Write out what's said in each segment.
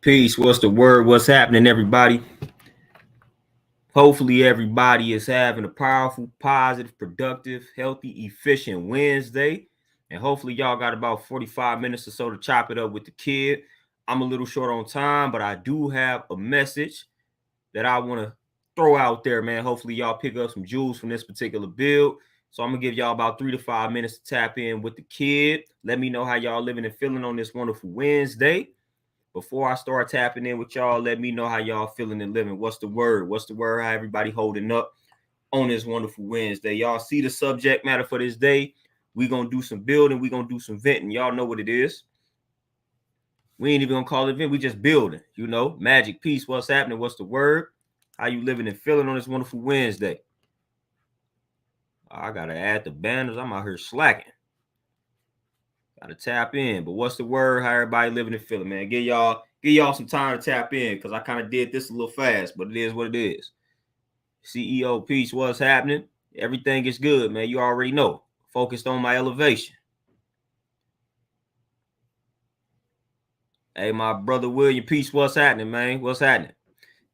Peace. What's the word? What's happening, everybody? Hopefully, everybody is having a powerful, positive, productive, healthy, efficient Wednesday. And hopefully, y'all got about 45 minutes or so to chop it up with the kid. I'm a little short on time, but I do have a message that I want to throw out there, man. Hopefully, y'all pick up some jewels from this particular build. So I'm going to give y'all about 3 to 5 minutes to tap in with the kid. Let me know how y'all living and feeling on this wonderful Wednesday. Before I start tapping in with y'all, let me know how y'all feeling and living. What's the word? What's the word? How everybody holding up on this wonderful Wednesday? Y'all see the subject matter for this day. We're going to do some building. We're going to do some venting. Y'all know what it is. We ain't even going to call it vent. We just building, Magic, peace. What's happening? What's the word? How you living and feeling on this wonderful Wednesday? I got to add the banners. I'm out here slacking. Got to tap in. But what's the word? How everybody living and feeling, man? Give y'all some time to tap in because I kind of did this a little fast, but it is what it is. CEO peace, what's happening? Everything is good, man. You already know. Focused on my elevation. Hey, my brother William, peace, what's happening, man? What's happening?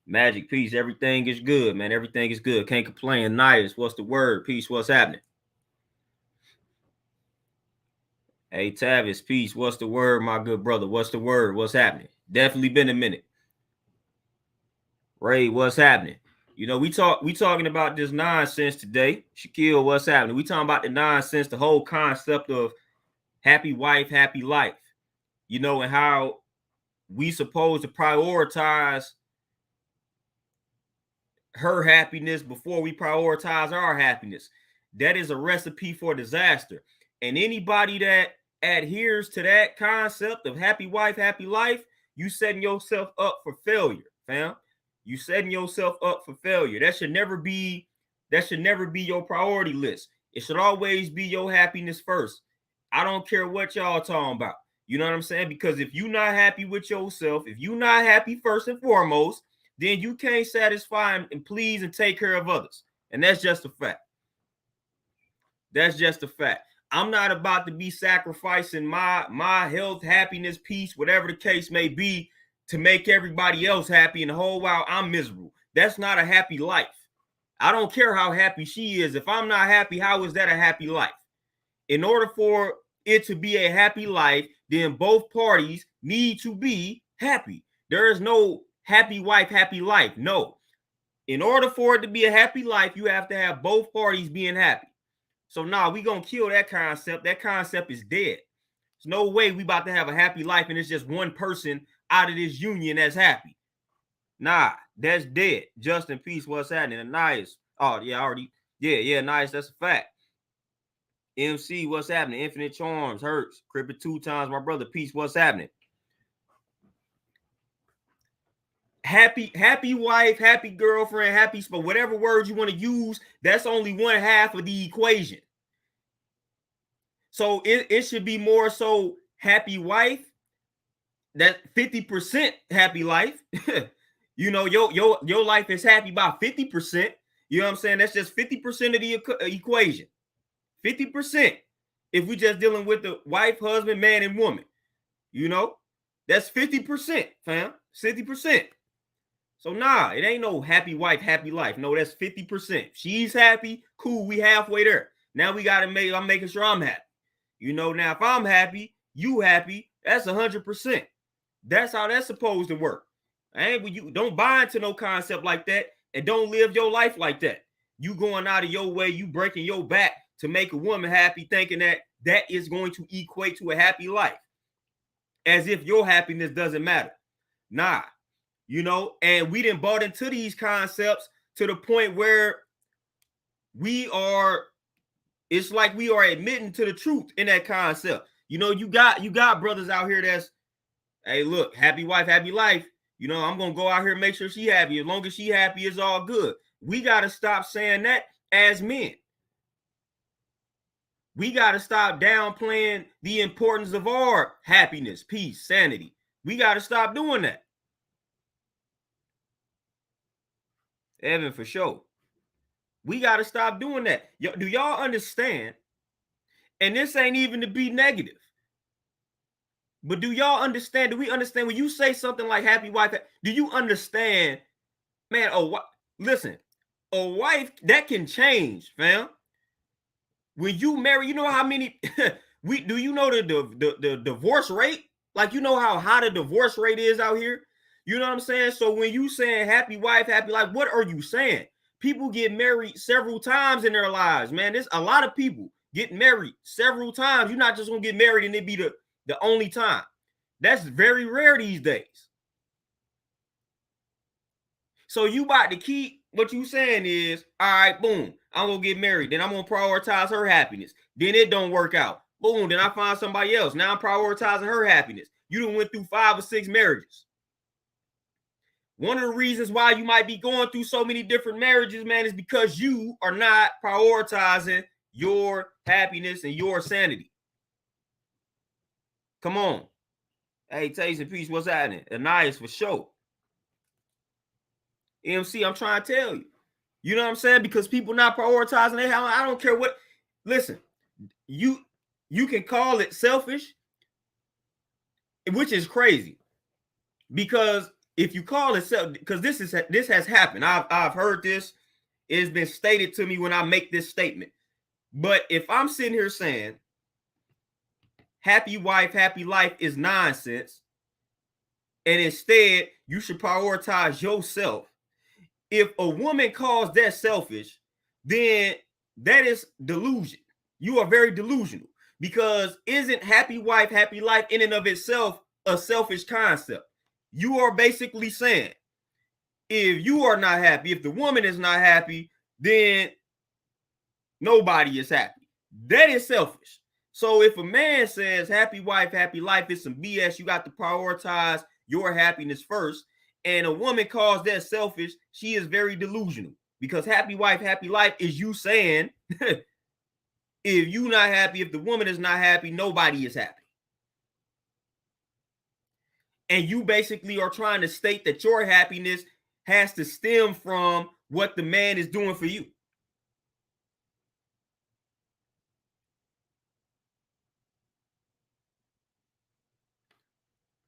Magic, peace, everything is good, man. Everything is good. Can't complain. Nice. What's the word? Peace, what's happening? Hey, Tavis, peace. What's the word, my good brother? What's the word? What's happening? Definitely been a minute. Ray, what's happening? We talking about this nonsense today. Shaquille, what's happening? We talking about the nonsense, the whole concept of happy wife, happy life. And how we supposed to prioritize her happiness before we prioritize our happiness. That is a recipe for disaster. And anybody that adheres to that concept of happy wife, happy life, you setting yourself up for failure, fam. You setting yourself up for failure. That should never be your priority list. It should always be your happiness first. I don't care what y'all talking about. You know what I'm saying? Because if you're not happy with yourself, if you're not happy first and foremost, then you can't satisfy and please and take care of others. And that's just a fact. That's just a fact. I'm not about to be sacrificing my health, happiness, peace, whatever the case may be, to make everybody else happy and the whole while I'm miserable. That's not a happy life. I don't care how happy she is. If I'm not happy, how is that a happy life? In order for it to be a happy life, then both parties need to be happy. There is no happy wife, happy life. No. In order for it to be a happy life, you have to have both parties being happy. So we gonna kill that concept. That concept is dead. There's no way we about to have a happy life and it's just one person out of this union that's happy. Nah, that's dead. Justin, peace, what's happening? And nice. Oh, yeah, already. Yeah, nice. That's a fact. MC, what's happening? Infinite Charms, Hurts, Crippin 2 times, my brother, peace, what's happening? Happy wife, happy girlfriend, happy, but whatever words you want to use, that's only one half of the equation. So it should be more so happy wife, that 50% happy life. Your life is happy by 50%. You know what I'm saying? That's just 50% of the equation. 50%. If we just dealing with the wife, husband, man, and woman, that's 50%, fam. 50%. So it ain't no happy wife, happy life. No, that's 50%. She's happy, cool. We halfway there. Now I'm making sure I'm happy. Now if I'm happy, you happy, that's 100%. That's how that's supposed to work. You don't buy into no concept like that and don't live your life like that. You going out of your way, you breaking your back to make a woman happy, thinking that is going to equate to a happy life. As if your happiness doesn't matter. Nah. And we done bought into these concepts to the point where it's like we are admitting to the truth in that concept. You got brothers out here that's, hey, look, happy wife, happy life. I'm going to go out here and make sure she happy. As long as she happy, it's all good. We got to stop saying that as men. We got to stop downplaying the importance of our happiness, peace, sanity. We got to stop doing that. Evan, for sure. We got to stop doing that. Do y'all understand? And this ain't even to be negative. But do y'all understand? Do we understand when you say something like happy wife? Do you understand, man? Oh, listen, a wife that can change, fam. When you marry, you know how many do you know the divorce rate? Like, you know how high the divorce rate is out here? You know what I'm saying? So when you saying happy wife, happy life, what are you saying? People get married several times in their lives, man. There's a lot of people get married several times. You're not just gonna get married and it be the only time. That's very rare these days. So you about to keep what you saying is, all right, boom, I'm gonna get married. Then I'm gonna prioritize her happiness. Then it don't work out. Boom, then I find somebody else. Now I'm prioritizing her happiness. You done went through 5 or 6 marriages. One of the reasons why you might be going through so many different marriages, man, is because you are not prioritizing your happiness and your sanity. Come on. Hey, Taste and Peace, what's happening? Anais for sure. MC, I'm trying to tell you. You know what I'm saying? Because people not prioritizing their health. I don't care what. Listen, you can call it selfish, which is crazy. Because if you call it self, because this has happened. I've heard this. It's been stated to me when I make this statement. But if I'm sitting here saying happy wife, happy life is nonsense, and instead you should prioritize yourself. If a woman calls that selfish, then that is delusion. You are very delusional, because isn't happy wife, happy life in and of itself a selfish concept? You are basically saying, if you are not happy, if the woman is not happy, then nobody is happy. That is selfish. So if a man says happy wife, happy life is some BS, you got to prioritize your happiness first, and a woman calls that selfish, she is very delusional, because happy wife, happy life is you saying if you not happy, if the woman is not happy, nobody is happy. And you basically are trying to state that your happiness has to stem from what the man is doing for you.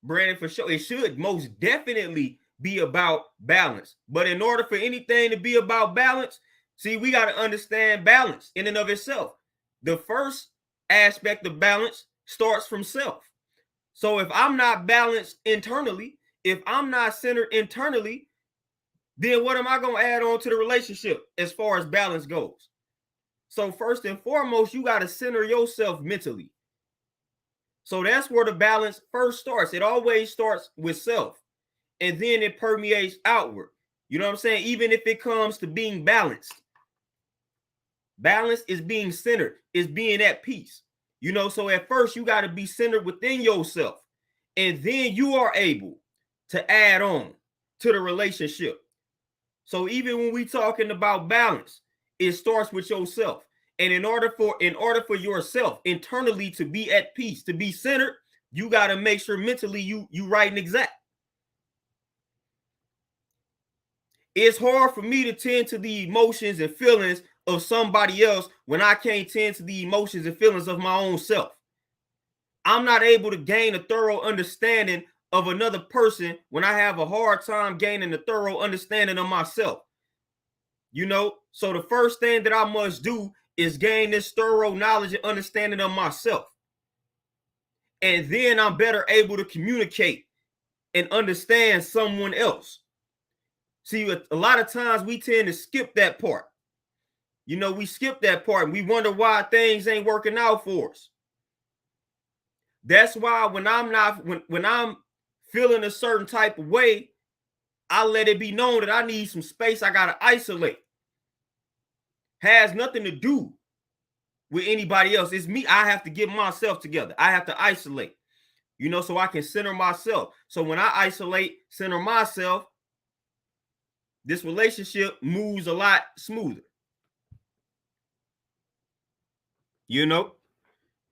Brandon, for sure, it should most definitely be about balance. But in order for anything to be about balance, see, we got to understand balance in and of itself. The first aspect of balance starts from self. So if I'm not balanced internally, if I'm not centered internally, then what am I going to add on to the relationship as far as balance goes? So first and foremost, you got to center yourself mentally. So that's where the balance first starts. It always starts with self, and then it permeates outward. You know what I'm saying? Even if it comes to being balanced. Balance is being centered, is being at peace. You know, so at first you got to be centered within yourself, and then you are able to add on to the relationship. So even when we talking about balance, it starts with yourself. And in order for yourself internally to be at peace, to be centered, you got to make sure mentally you right and exact. It's hard for me to tend to the emotions and feelings of somebody else when I can't tend to the emotions and feelings of my own self. I'm not able to gain a thorough understanding of another person when I have a hard time gaining a thorough understanding of myself. You know, so the first thing that I must do is gain this thorough knowledge and understanding of myself. And then I'm better able to communicate and understand someone else. See, a lot of times we tend to skip that part. You know, we skip that part and we wonder why things ain't working out for us. That's why when I'm feeling a certain type of way, I let it be known that I need some space. I got to isolate. Has nothing to do with anybody else. It's me. I have to get myself together. I have to isolate, you know, so I can center myself. So when I isolate, center myself, this relationship moves a lot smoother. You know,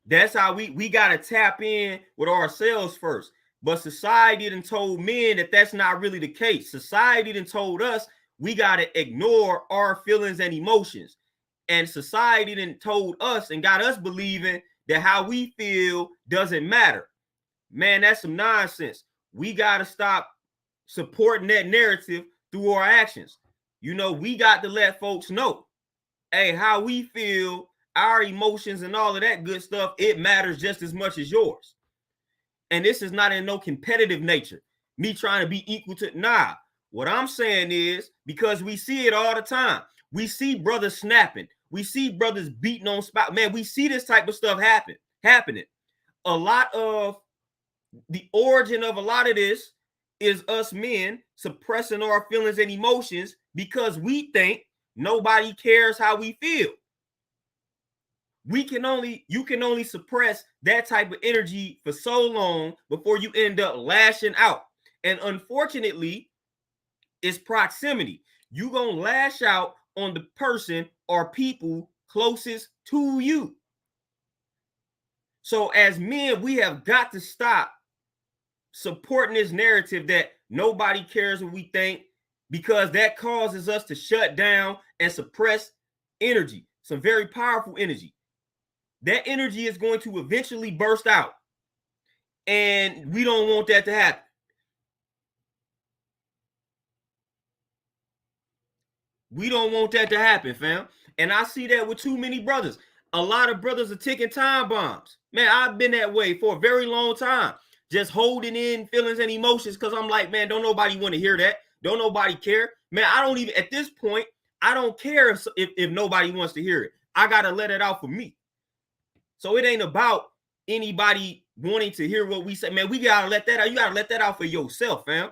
that's how we got to tap in with ourselves first. But society done told men that that's not really the case. Society done told us we got to ignore our feelings and emotions. And society then told us and got us believing that how we feel doesn't matter. Man, that's some nonsense. We got to stop supporting that narrative through our actions. You know, we got to let folks know, hey, how we feel, our emotions and all of that good stuff, it matters just as much as yours. And this is not in no competitive nature, me trying to be equal to, nah. What I'm saying is, because we see it all the time. We see brothers snapping. We see brothers beating on spot. Man, we see this type of stuff happening. A lot of the origin of a lot of this is us men suppressing our feelings and emotions because we think nobody cares how we feel. You can only suppress that type of energy for so long before you end up lashing out. And unfortunately, it's proximity. You're going to lash out on the person or people closest to you. So as men, we have got to stop supporting this narrative that nobody cares what we think, because that causes us to shut down and suppress energy, some very powerful energy. That energy is going to eventually burst out, and we don't want that to happen. We don't want that to happen, fam. And I see that with too many brothers. A lot of brothers are ticking time bombs. Man, I've been that way for a very long time, just holding in feelings and emotions, because I'm like, man, don't nobody want to hear that. Don't nobody care. Man, I don't even, at this point, I don't care if nobody wants to hear it. I got to let it out for me. So it ain't about anybody wanting to hear what we say. Man, we got to let that out. You got to let that out for yourself, fam.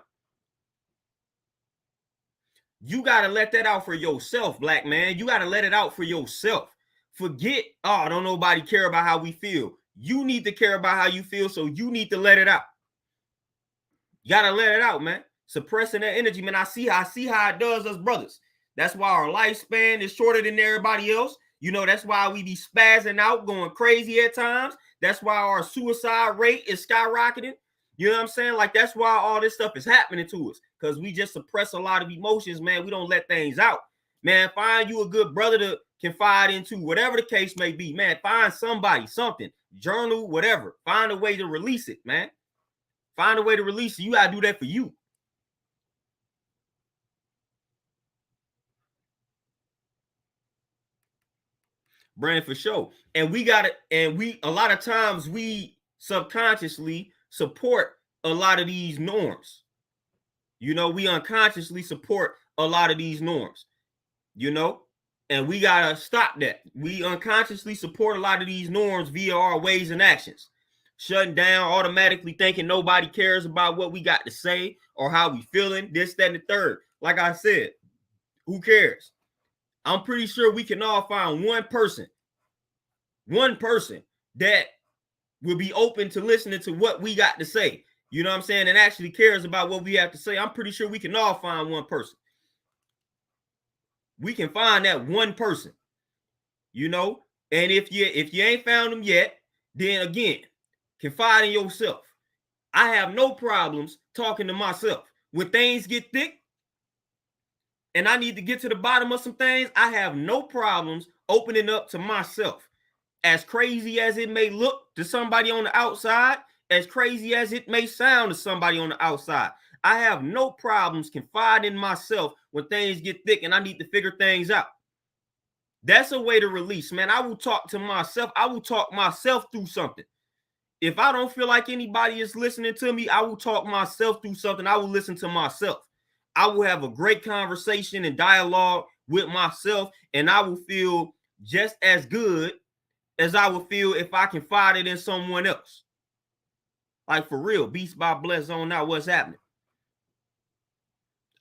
You got to let that out for yourself, black man. You got to let it out for yourself. Forget, oh, don't nobody care about how we feel. You need to care about how you feel, so you need to let it out. You got to let it out, man. Suppressing that energy, man. I see how it does us brothers. That's why our lifespan is shorter than everybody else. You know, that's why we be spazzing out, going crazy at times. That's why our suicide rate is skyrocketing. You know what I'm saying? Like, that's why all this stuff is happening to us, because we just suppress a lot of emotions, man. We don't let things out. Man, find you a good brother to confide into, whatever the case may be. Man, find somebody, something, journal, whatever. Find a way to release it, man. Find a way to release it. You got to do that for you. Brand, for sure. And we got it. And a lot of times we subconsciously support a lot of these norms. You know, we unconsciously support a lot of these norms, you know, and we got to stop that. We unconsciously support a lot of these norms via our ways and actions, shutting down, automatically thinking nobody cares about what we got to say or how we feeling, this, that, and the third. Like I said, who cares? I'm pretty sure we can all find one person that will be open to listening to what we got to say. You know what I'm saying? And actually cares about what we have to say. I'm pretty sure we can all find one person. We can find that one person, you know? And if you ain't found them yet, then again, confide in yourself. I have no problems talking to myself. When things get thick and I need to get to the bottom of some things, I have no problems opening up to myself. As crazy as it may look to somebody on the outside, as crazy as it may sound to somebody on the outside, I have no problems confiding in myself when things get thick and I need to figure things out. That's a way to release, man. I will talk to myself. I will talk myself through something. If I don't feel like anybody is listening to me, I will talk myself through something. I will listen to myself. I will have a great conversation and dialogue with myself, and I will feel just as good as I would feel if I confided in someone else. Like, for real, Beast by Bless on out, what's happening?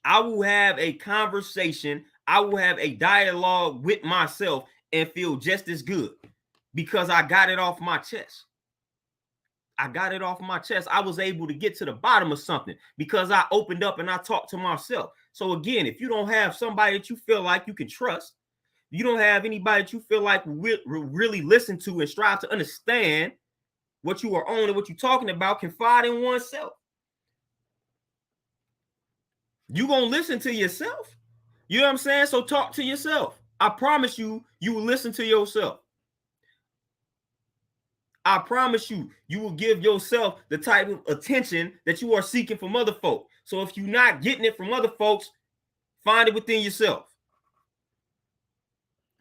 I will have a conversation. I will have a dialogue with myself and feel just as good because I got it off my chest. I got it off my chest. I was able to get to the bottom of something because I opened up and I talked to myself. So again, if you don't have somebody that you feel like you can trust, you don't have anybody that you feel like will really listen to and strive to understand what you are on and what you're talking about, confide in oneself. You gonna listen to yourself. You know what I'm saying? So talk to yourself. I promise you, you will listen to yourself. I promise you, you will give yourself the type of attention that you are seeking from other folk. So if you're not getting it from other folks, find it within yourself.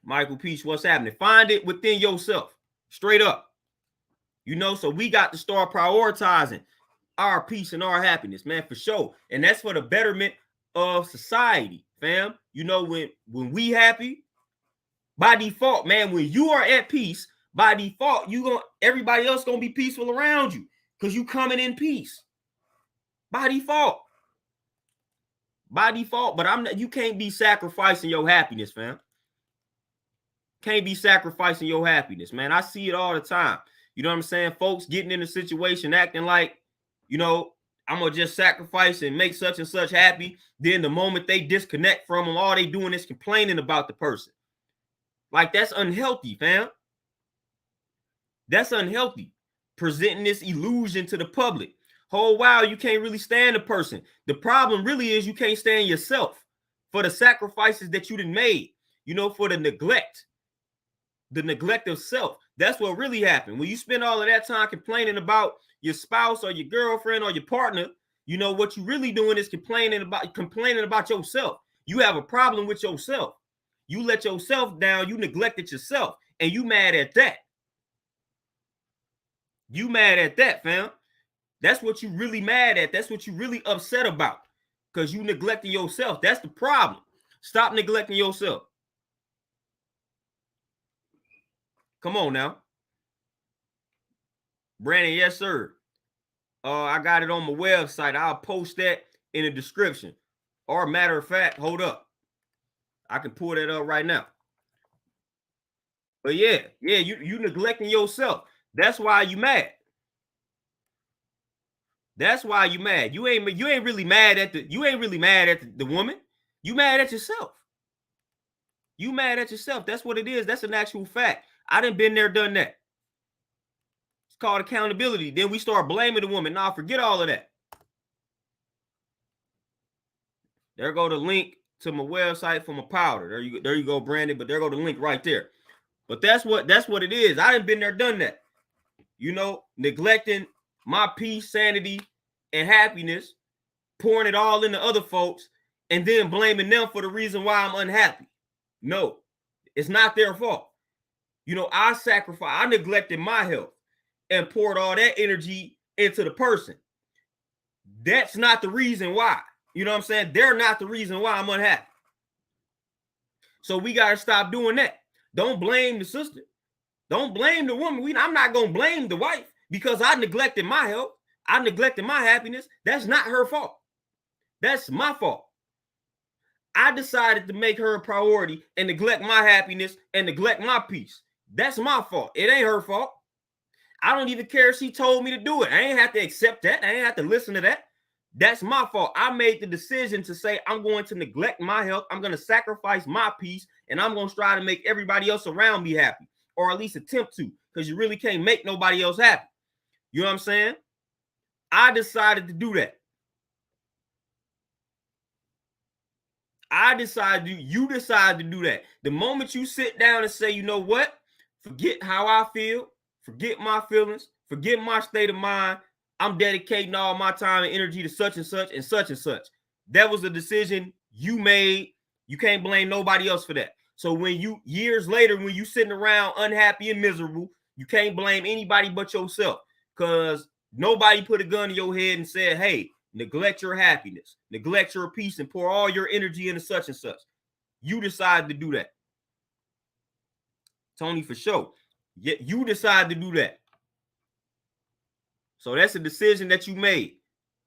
Michael Peach, what's happening? Find it within yourself, straight up. You know, so we got to start prioritizing our peace and our happiness, man, for sure. And that's for the betterment of society, fam. You know, when we happy, by default, man, when you are at peace, by default, everybody else gonna be peaceful around you because you coming in peace. By default. By default, but you can't be sacrificing your happiness, fam. Can't be sacrificing your happiness, man. I see it all the time. You know what I'm saying? Folks getting in a situation acting like, you know, I'm gonna just sacrifice and make such and such happy. Then the moment they disconnect from them, all they doing is complaining about the person. Like, that's unhealthy, fam. That's unhealthy. Presenting this illusion to the public. Whole while you can't really stand a person. The problem really is you can't stand yourself for the sacrifices that you done made, you know, for the neglect of self. That's what really happened. When you spend all of that time complaining about your spouse or your girlfriend or your partner, you know, what you really doing is complaining about yourself. You have a problem with yourself. You let yourself down. You neglected yourself. And you mad at that. You mad at that, fam. That's what you really mad at. That's what you really upset about. Because you neglecting yourself. That's the problem. Stop neglecting yourself. Come on now. Brandon, yes, sir. I got it on my website. I'll post that in the description. Or matter of fact, hold up. I can pull that up right now. But yeah, you neglecting yourself. That's why you mad. That's why you mad. You ain't really mad at the woman. You mad at yourself. You mad at yourself. That's what it is. That's an actual fact. I done been there, done that. It's called accountability. Then we start blaming the woman. Nah, forget all of that. There go the link to my website for my powder. There you go, Brandon. But there go the link right there. But that's what it is. I done been there, done that. You know, neglecting my peace, sanity, and happiness, pouring it all into other folks, and then blaming them for the reason why I'm unhappy. No, it's not their fault. You know, I neglected my health and poured all that energy into the person. That's not the reason why. You know what I'm saying? They're not the reason why I'm unhappy. So we got to stop doing that. Don't blame the sister. Don't blame the woman. I'm not going to blame the wife because I neglected my health. I neglected my happiness. That's not her fault. That's my fault. I decided to make her a priority and neglect my happiness and neglect my peace. That's my fault. It ain't her fault. I don't even care if she told me to do it. I ain't have to accept that. I ain't have to listen to that. That's my fault. I made the decision to say I'm going to neglect my health. I'm going to sacrifice my peace, and I'm going to try to make everybody else around me happy, or at least attempt to, because you really can't make nobody else happy. You know what I'm saying? I decided to do that. You decide to do that. The moment you sit down and say, you know what? Forget how I feel, forget my feelings, forget my state of mind. I'm dedicating all my time and energy to such and such and such and such. That was a decision you made. You can't blame nobody else for that. So when years later, when you sitting around unhappy and miserable, you can't blame anybody but yourself, because nobody put a gun to your head and said, hey, neglect your happiness, neglect your peace, and pour all your energy into such and such. You decided to do that. Tony, for sure. You decided to do that. So that's a decision that you made.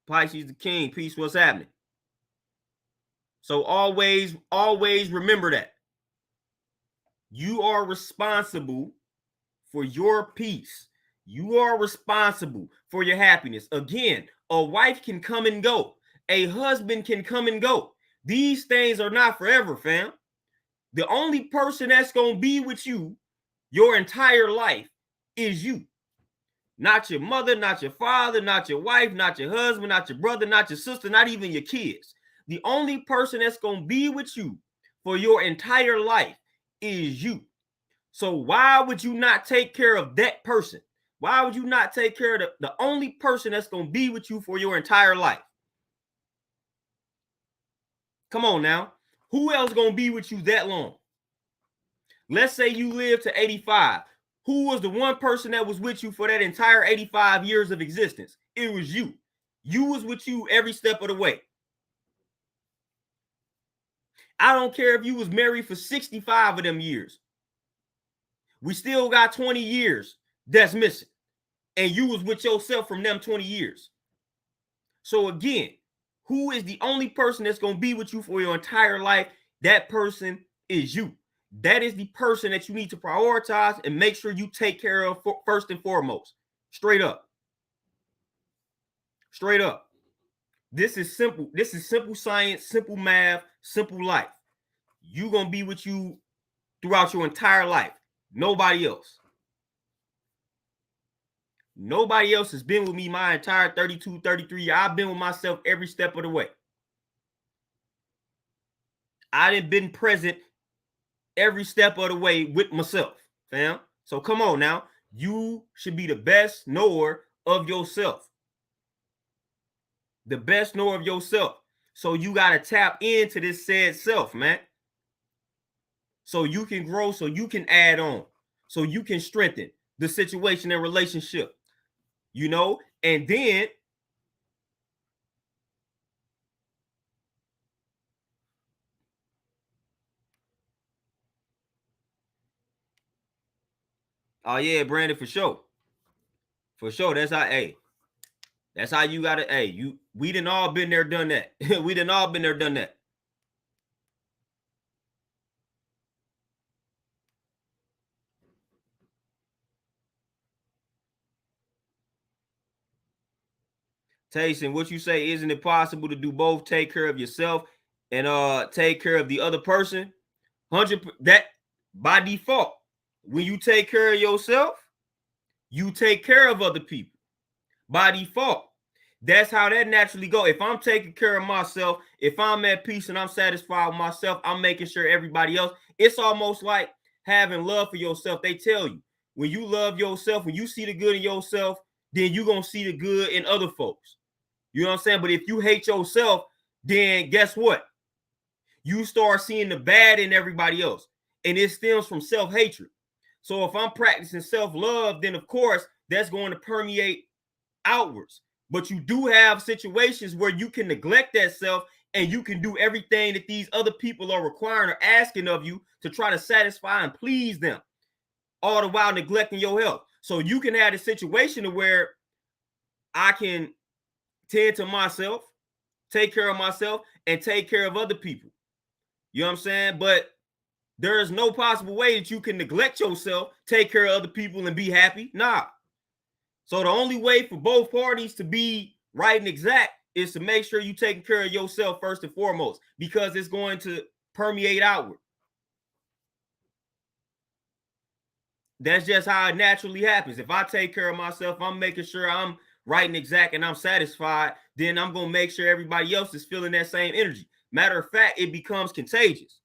Pisces the King, peace, what's happening? So always remember that. You are responsible for your peace. You are responsible for your happiness. Again, a wife can come and go. A husband can come and go. These things are not forever, fam. The only person that's going to be with you your entire life is you. Not your mother, not your father, not your wife, not your husband, not your brother, not your sister, not even your kids. The only person that's going to be with you for your entire life is you. So why would you not take care of that person? Why would you not take care of the only person that's going to be with you for your entire life? Come on now. Who else going to be with you that long? Let's say you live to 85. Who was the one person that was with you for that entire 85 years of existence? It was you. You was with you every step of the way. I don't care if you was married for 65 of them years. We still got 20 years that's missing. And you was with yourself from them 20 years. So again, who is the only person that's going to be with you for your entire life? That person is you. That is the person that you need to prioritize and make sure you take care of first and foremost. Straight up. Straight up. This is simple. This is simple science, simple math, simple life. You're going to be with you throughout your entire life. Nobody else. Nobody else has been with me my entire 32, 33 years. I've been with myself every step of the way. I done been present every step of the way with myself, fam. So come on now. You should be the best knower of yourself. The best knower of yourself. So you got to tap into this said self, man. So you can grow, so you can add on, so you can strengthen the situation and relationship, you know, and then oh yeah, Brandon, for sure. For sure. That's how, hey, that's how you gotta, hey, we done all been there, done that. We done all been there, done that. Tayson, what you say, isn't it possible to do both? Take care of yourself and take care of the other person? 100%. That by default, when you take care of yourself, you take care of other people. By default. That's how that naturally go. If I'm taking care of myself, if I'm at peace and I'm satisfied with myself, I'm making sure everybody else. It's almost like having love for yourself. They tell you, when you love yourself, when you see the good in yourself, then you're going to see the good in other folks. You know what I'm saying? But if you hate yourself, then guess what? You start seeing the bad in everybody else. And it stems from self-hatred. So if I'm practicing self-love, then of course that's going to permeate outwards. But you do have situations where you can neglect that self and you can do everything that these other people are requiring or asking of you to try to satisfy and please them, all the while neglecting your health. So you can have a situation where I can tend to myself, take care of myself, and take care of other people. You know what I'm saying? But there is no possible way that you can neglect yourself, take care of other people, and be happy. Nah. So the only way for both parties to be right and exact is to make sure you're taking care of yourself first and foremost, because it's going to permeate outward. That's just how it naturally happens. If I take care of myself, I'm making sure I'm right and exact and I'm satisfied, then I'm going to make sure everybody else is feeling that same energy. Matter of fact, it becomes contagious.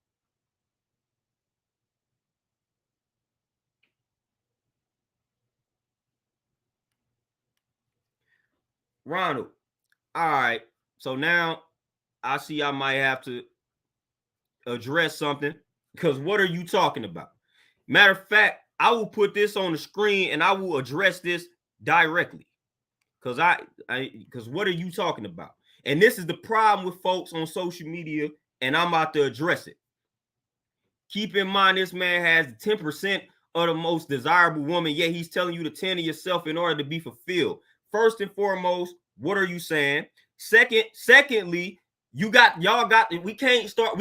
Ronald, all right. So now I see I might have to address something, because what are you talking about? Matter of fact, I will put this on the screen and I will address this directly. Because what are you talking about? And this is the problem with folks on social media, and I'm about to address it. Keep in mind, this man has 10% of the most desirable woman, yet he's telling you to tend to yourself in order to be fulfilled. First and foremost, what are you saying? Secondly, we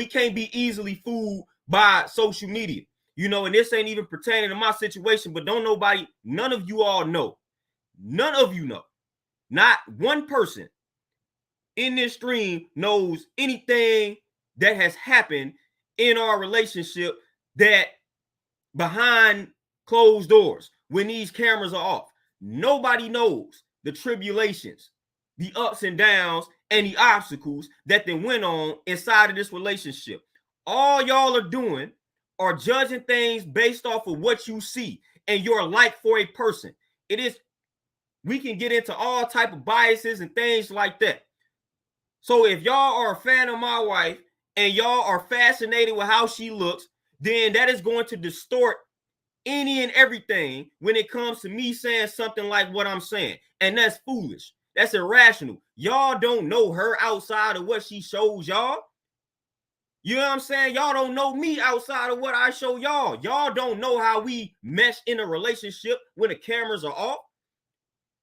can't be easily fooled by social media. You know, and this ain't even pertaining to my situation, but none of you all know. None of you know. Not one person in this stream knows anything that has happened in our relationship that behind closed doors, when these cameras are off. Nobody knows the tribulations, the ups and downs, and the obstacles that then went on inside of this relationship. All y'all are doing are judging things based off of what you see and your like for a person. It is We can get into all type of biases and things like that. So if y'all are a fan of my wife and y'all are fascinated with how she looks, then that is going to distort any and everything when it comes to me saying something like what I'm saying. And that's foolish. That's irrational. Y'all don't know her outside of what she shows y'all. You know what I'm saying? Y'all don't know me outside of what I show y'all. Y'all don't know how we mesh in a relationship when the cameras are off.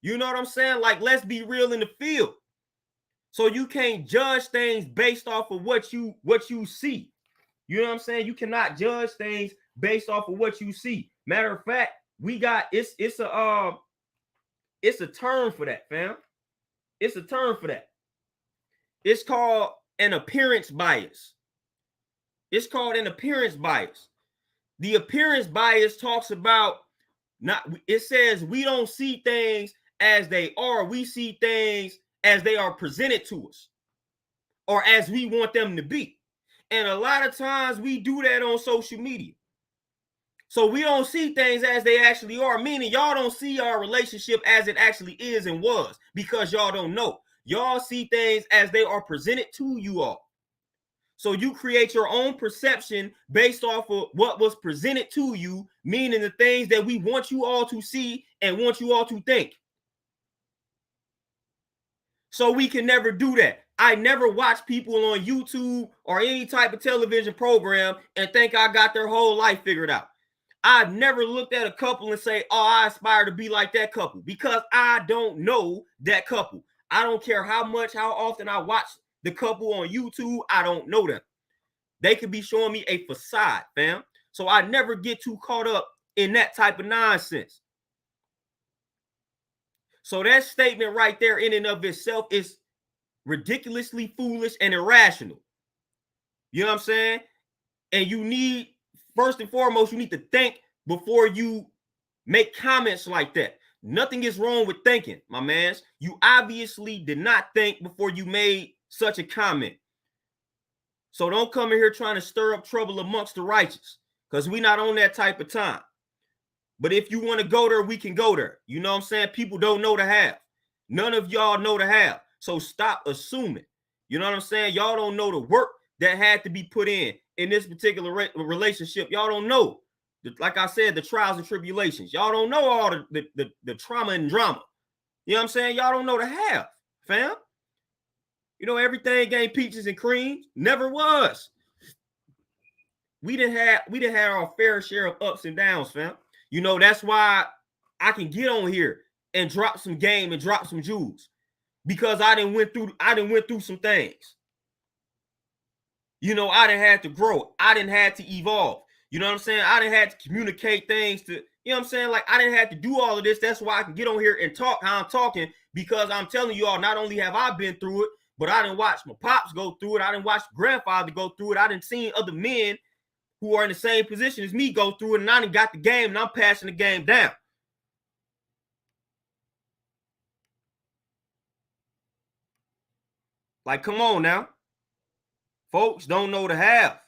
You know what I'm saying? Like, let's be real in the field. So you can't judge things based off of what you see. You know what I'm saying? You cannot judge things based off of what you see. Matter of fact, we got it's a term for that, fam. It's a term for that. It's called an appearance bias. It's called an appearance bias. The appearance bias talks about it says we don't see things as they are. We see things as they are presented to us or as we want them to be. And a lot of times we do that on social media. So we don't see things as they actually are, meaning y'all don't see our relationship as it actually is and was because y'all don't know. Y'all see things as they are presented to you all. So you create your own perception based off of what was presented to you, meaning the things that we want you all to see and want you all to think. So we can never do that. I never watch people on YouTube or any type of television program and think I got their whole life figured out. I've never looked at a couple and say, oh, I aspire to be like that couple, because I don't know that couple. I don't care how often I watch the couple on YouTube. I don't know them. They could be showing me a facade, fam. So I never get too caught up in that type of nonsense. So that statement right there in and of itself is ridiculously foolish and irrational. You know what I'm saying? And you need, first and foremost, you need to think before you make comments like that. Nothing is wrong with thinking, my mans. You obviously did not think before you made such a comment. So don't come in here trying to stir up trouble amongst the righteous, because we're not on that type of time. But if you want to go there, we can go there. You know what I'm saying? People don't know the half. None of y'all know the half. So stop assuming. You know what I'm saying? Y'all don't know the work that had to be put in this particular relationship. Y'all don't know. Like I said, the trials and tribulations. Y'all don't know all the trauma and drama. You know what I'm saying? Y'all don't know the half, fam. You know, everything ain't peaches and cream. Never was. We didn't have our fair share of ups and downs, fam. You know, that's why I can get on here and drop some game and drop some jewels, because I done went through some things. You know, I didn't have to grow. I didn't have to evolve. You know what I'm saying? I didn't have to communicate things to, you know what I'm saying? Like, I didn't have to do all of this. That's why I can get on here and talk how I'm talking, because I'm telling you all, not only have I been through it, but I didn't watch my pops go through it. I didn't watch grandfather go through it. I didn't see other men who are in the same position as me go through it, and I done got the game, and I'm passing the game down. Like, come on now. Folks don't know the half.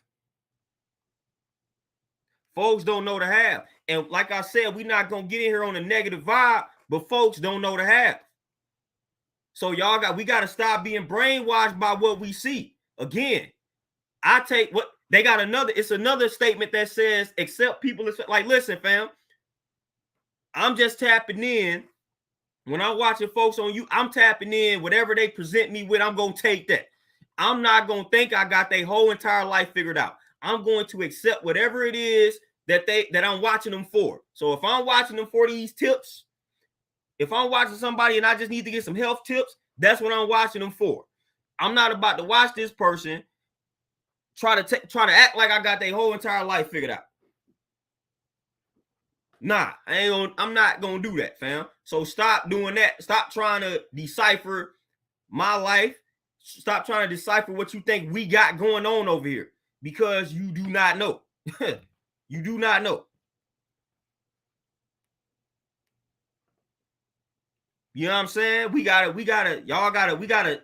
Folks don't know the half. And like I said, we're not going to get in here on a negative vibe, but folks don't know the half. So we got to stop being brainwashed by what we see. Again, I take what they got it's another statement that says, accept people. Like, listen, fam, I'm just tapping in. When I'm watching folks on you, I'm tapping in. Whatever they present me with, I'm going to take that. I'm not going to think I got their whole entire life figured out. I'm going to accept whatever it is that I'm watching them for. So if I'm watching them for these tips, if I'm watching somebody and I just need to get some health tips, that's what I'm watching them for. I'm not about to watch this person try to act like I got their whole entire life figured out. Nah, I'm not gonna do that, fam. So stop doing that. Stop trying to decipher my life. Stop trying to decipher what you think we got going on over here, because you do not know. You do not know. You know what I'm saying? We gotta,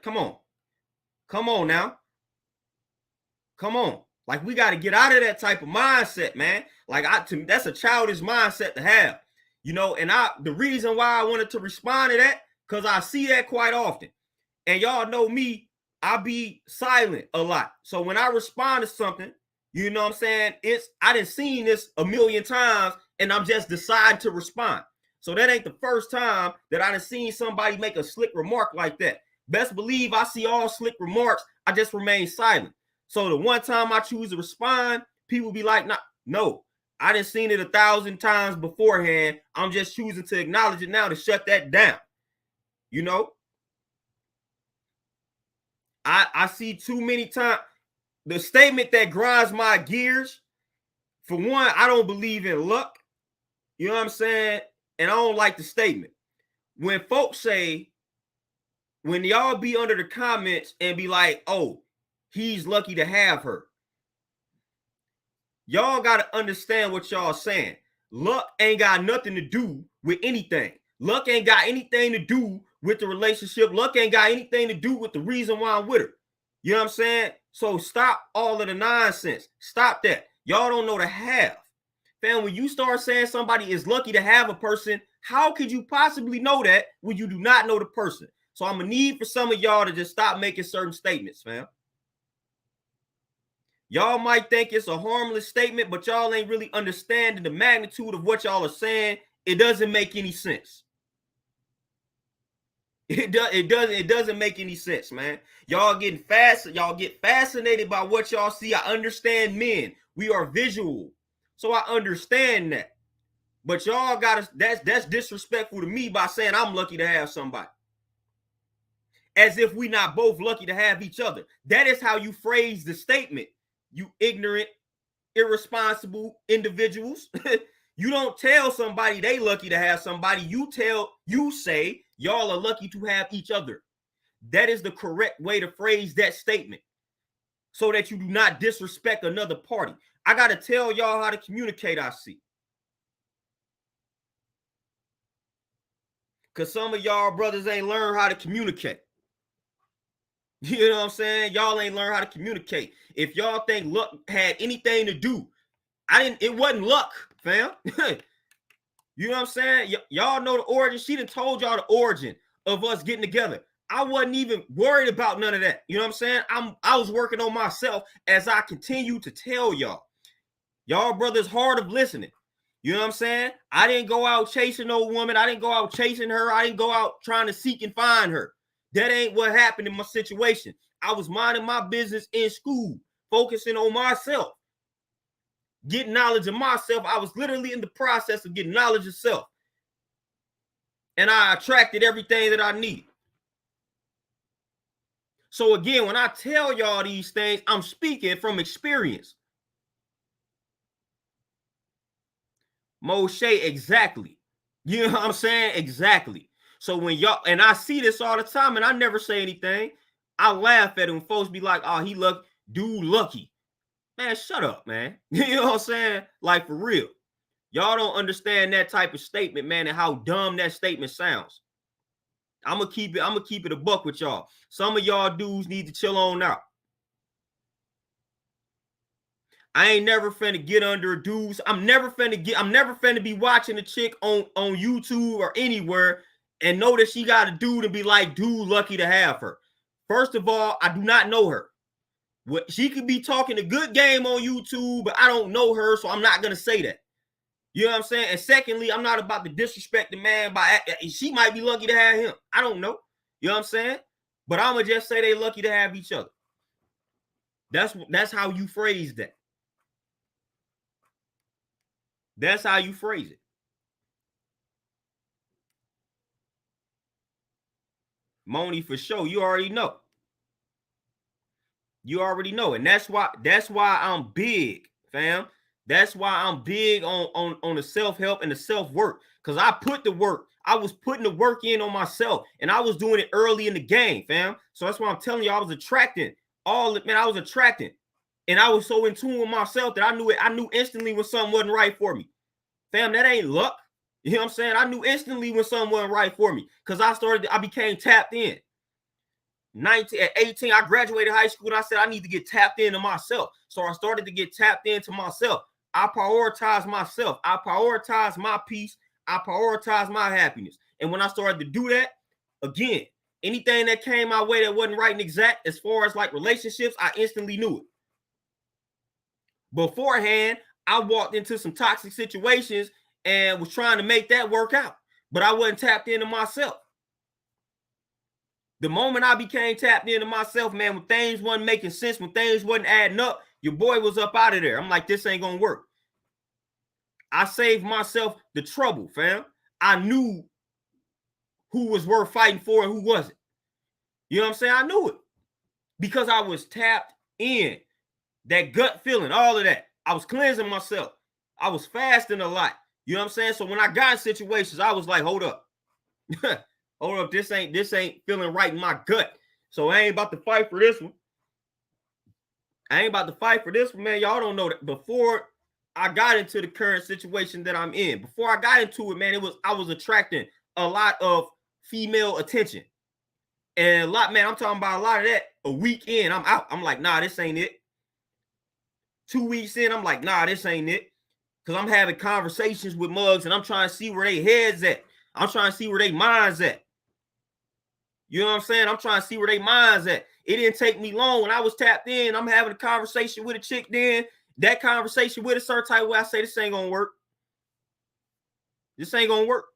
come on. Come on now. Come on. Like, we got to get out of that type of mindset, man. Like, that's a childish mindset to have. You know, and the reason why I wanted to respond to that, because I see that quite often. And y'all know me, I be silent a lot. So when I respond to something, you know what I'm saying? I done seen this a million times and I'm just deciding to respond. So that ain't the first time that I done seen somebody make a slick remark like that. Best believe I see all slick remarks. I just remain silent. So the one time I choose to respond, people be like, nah, no, I done seen it 1,000 times beforehand. I'm just choosing to acknowledge it now to shut that down. You know? I see too many times the statement that grinds my gears. For one, I don't believe in luck. You know what I'm saying? And I don't like the statement. When folks say, when y'all be under the comments and be like, oh, he's lucky to have her. Y'all got to understand what y'all saying. Luck ain't got nothing to do with anything. Luck ain't got anything to do with the relationship. Luck ain't got anything to do with the reason why I'm with her. You know what I'm saying? So stop all of the nonsense. Stop that. Y'all don't know the have. Fam, when you start saying somebody is lucky to have a person, how could you possibly know that when you do not know the person? So I'm going to need for some of y'all to just stop making certain statements, fam. Y'all might think it's a harmless statement, but y'all ain't really understanding the magnitude of what y'all are saying. It doesn't make any sense. It doesn't make any sense, man. Y'all get fascinated by what y'all see. I understand men. We are visual. So I understand that. But y'all gotta, that's disrespectful to me by saying I'm lucky to have somebody. As if we not both lucky to have each other. That is how you phrase the statement. You ignorant, irresponsible individuals. You don't tell somebody they lucky to have somebody. You say y'all are lucky to have each other. That is the correct way to phrase that statement so that you do not disrespect another party. I got to tell y'all how to communicate, I see. Because some of y'all brothers ain't learned how to communicate. You know what I'm saying? Y'all ain't learned how to communicate. If y'all think luck had anything to do, it wasn't luck, fam. You know what I'm saying? Y'all know the origin. She done told y'all the origin of us getting together. I wasn't even worried about none of that. You know what I'm saying? I was working on myself as I continue to tell y'all. Y'all brothers hard of listening. You know what I'm saying? I didn't go out chasing no woman. I didn't go out chasing her. I didn't go out trying to seek and find her. That ain't what happened in my situation. I was minding my business in school, focusing on myself, getting knowledge of myself. I was literally in the process of getting knowledge of self. And I attracted everything that I needed. So again, when I tell y'all these things, I'm speaking from experience. Moshe, exactly. You know what I'm saying? Exactly. So when y'all, and I see this all the time and I never say anything, I laugh at it when folks be like, oh, he lucky, dude lucky. Man, shut up, man. You know what I'm saying? Like, for real. Y'all don't understand that type of statement, man, and how dumb that statement sounds. I'm gonna keep it a buck with y'all. Some of y'all dudes need to chill on out. I ain't never finna get under a dude's. I'm never finna be watching a chick on YouTube or anywhere and know that she got a dude and be like, dude, lucky to have her. First of all, I do not know her. She could be talking a good game on YouTube, but I don't know her, so I'm not gonna say that. You know what I'm saying? And secondly, I'm not about to disrespect the man by she might be lucky to have him. I don't know. You know what I'm saying? But I'm gonna just say they lucky to have each other. That's how you phrase that. That's how you phrase it. Moni, for sure. You already know. You already know. And that's why I'm big, fam. That's why I'm big on the self-help and the self-work. Because I put the work. I was putting the work in on myself. And I was doing it early in the game, fam. So that's why I'm telling you, I was attracting all the, man, I was attracting. And I was so in tune with myself that I knew instantly when something wasn't right for me. Fam, that ain't luck. You know what I'm saying? I knew instantly when something wasn't right for me. Because I became tapped in. At 18, I graduated high school and I said I need to get tapped into myself. So I started to get tapped into myself. I prioritize myself. I prioritize my peace. I prioritized my happiness. And when I started to do that, again, anything that came my way that wasn't right and exact as far as like relationships, I instantly knew it. Beforehand, I walked into some toxic situations and was trying to make that work out, but I wasn't tapped into myself. The moment I became tapped into myself, man, when things wasn't making sense, when things wasn't adding up, your boy was up out of there. I'm like, this ain't gonna work. I saved myself the trouble, fam. I knew who was worth fighting for and who wasn't. You know what I'm saying? I knew it because I was tapped in. That gut feeling, all of that. I was cleansing myself. I was fasting a lot. You know what I'm saying? So when I got in situations, I was like, hold up. Hold up, this ain't feeling right in my gut. So I ain't about to fight for this one. Man. Y'all don't know that. Before I got into the current situation that I'm in, before I got into it, man, I was attracting a lot of female attention. And a lot, man, I'm talking about a lot of that. A week in, I'm out. I'm like, nah, this ain't it. 2 weeks in, I'm like, nah, this ain't it. Because I'm having conversations with mugs and I'm trying to see where they heads at. I'm trying to see where they minds at. You know what I'm saying? I'm trying to see where they minds at. It didn't take me long. When I was tapped in, I'm having a conversation with a chick then. That conversation with a certain type of way, I say, this ain't going to work. This ain't going to work.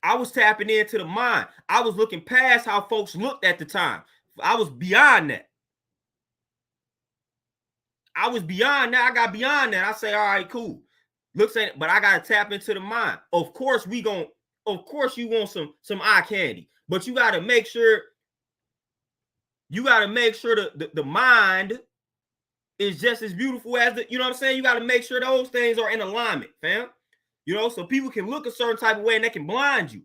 I was tapping into the mind. I was looking past how folks looked at the time. I was beyond that. I got beyond that. I say, all right, cool. Looks at it, but I gotta tap into the mind. Of course, you want some eye candy, but you gotta make sure the mind is just as beautiful as you know what I'm saying? You gotta make sure those things are in alignment, fam. You know, so people can look a certain type of way and they can blind you.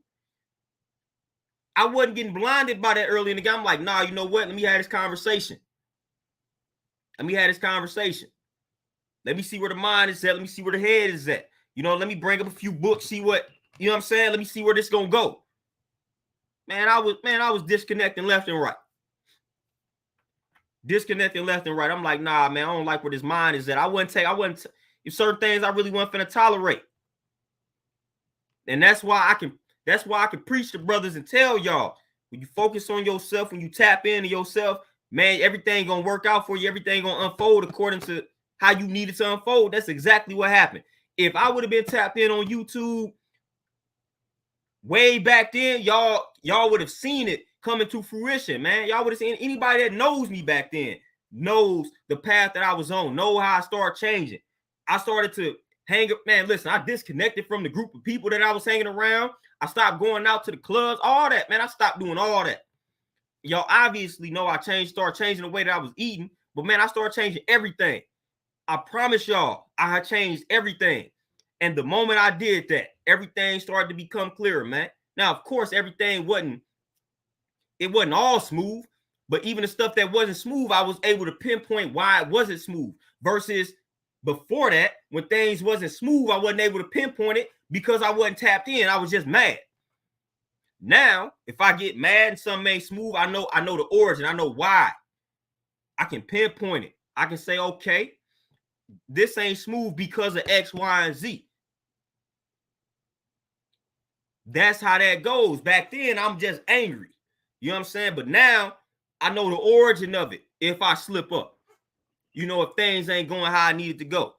I wasn't getting blinded by that early in the game. I'm like, nah, you know what? Let me have this conversation. Let me see where the mind is at. Let me see where the head is at. You know, let me bring up a few books, see what, you know what I'm saying? Let me see where this gonna go. Man, I was disconnecting left and right. I'm like, nah, man, I don't like where this mind is at. If certain things I really wasn't finna tolerate. And that's why I can preach to brothers and tell y'all, when you focus on yourself, when you tap into yourself, man, everything gonna work out for you. Everything gonna unfold according to how you need it to unfold. That's exactly what happened. If I would have been tapped in on YouTube way back then, y'all would have seen it coming to fruition, man. Y'all would have seen anybody that knows me back then knows the path that I was on, know how I started changing. I started to hang up, man. Listen, I disconnected from the group of people that I was hanging around. I stopped going out to the clubs, all that, man. I stopped doing all that. Y'all obviously know I started changing the way that I was eating, but man, I started changing everything. I promise y'all, I had changed everything. And the moment I did that, everything started to become clearer, man. Now, of course, everything wasn't all smooth, but even the stuff that wasn't smooth, I was able to pinpoint why it wasn't smooth. Versus before that, when things wasn't smooth, I wasn't able to pinpoint it because I wasn't tapped in. I was just mad. Now, if I get mad and something ain't smooth, I know the origin. I know why. I can pinpoint it. I can say, okay, this ain't smooth because of X, Y, and Z. That's how that goes. Back then, I'm just angry. You know what I'm saying? But now, I know the origin of it if I slip up. You know, if things ain't going how I need it to go.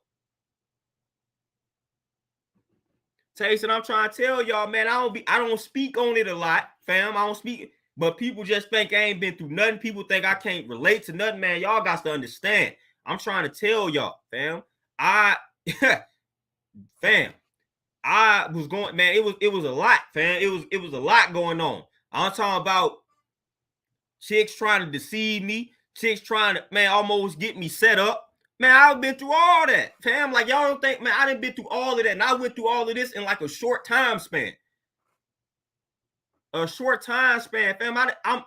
Taste, and I'm trying to tell y'all, man, I don't speak on it a lot, fam. I don't speak, but people just think I ain't been through nothing. People think I can't relate to nothing, man. Y'all got to understand. I'm trying to tell y'all, fam. I was going, man. It was a lot, fam. It was a lot going on. I'm talking about chicks trying to deceive me, chicks trying to, man, almost get me set up. Man, I've been through all that, fam. Like, y'all don't think, man, I done been through all of that. And I went through all of this in like a short time span. A short time span, fam. I'm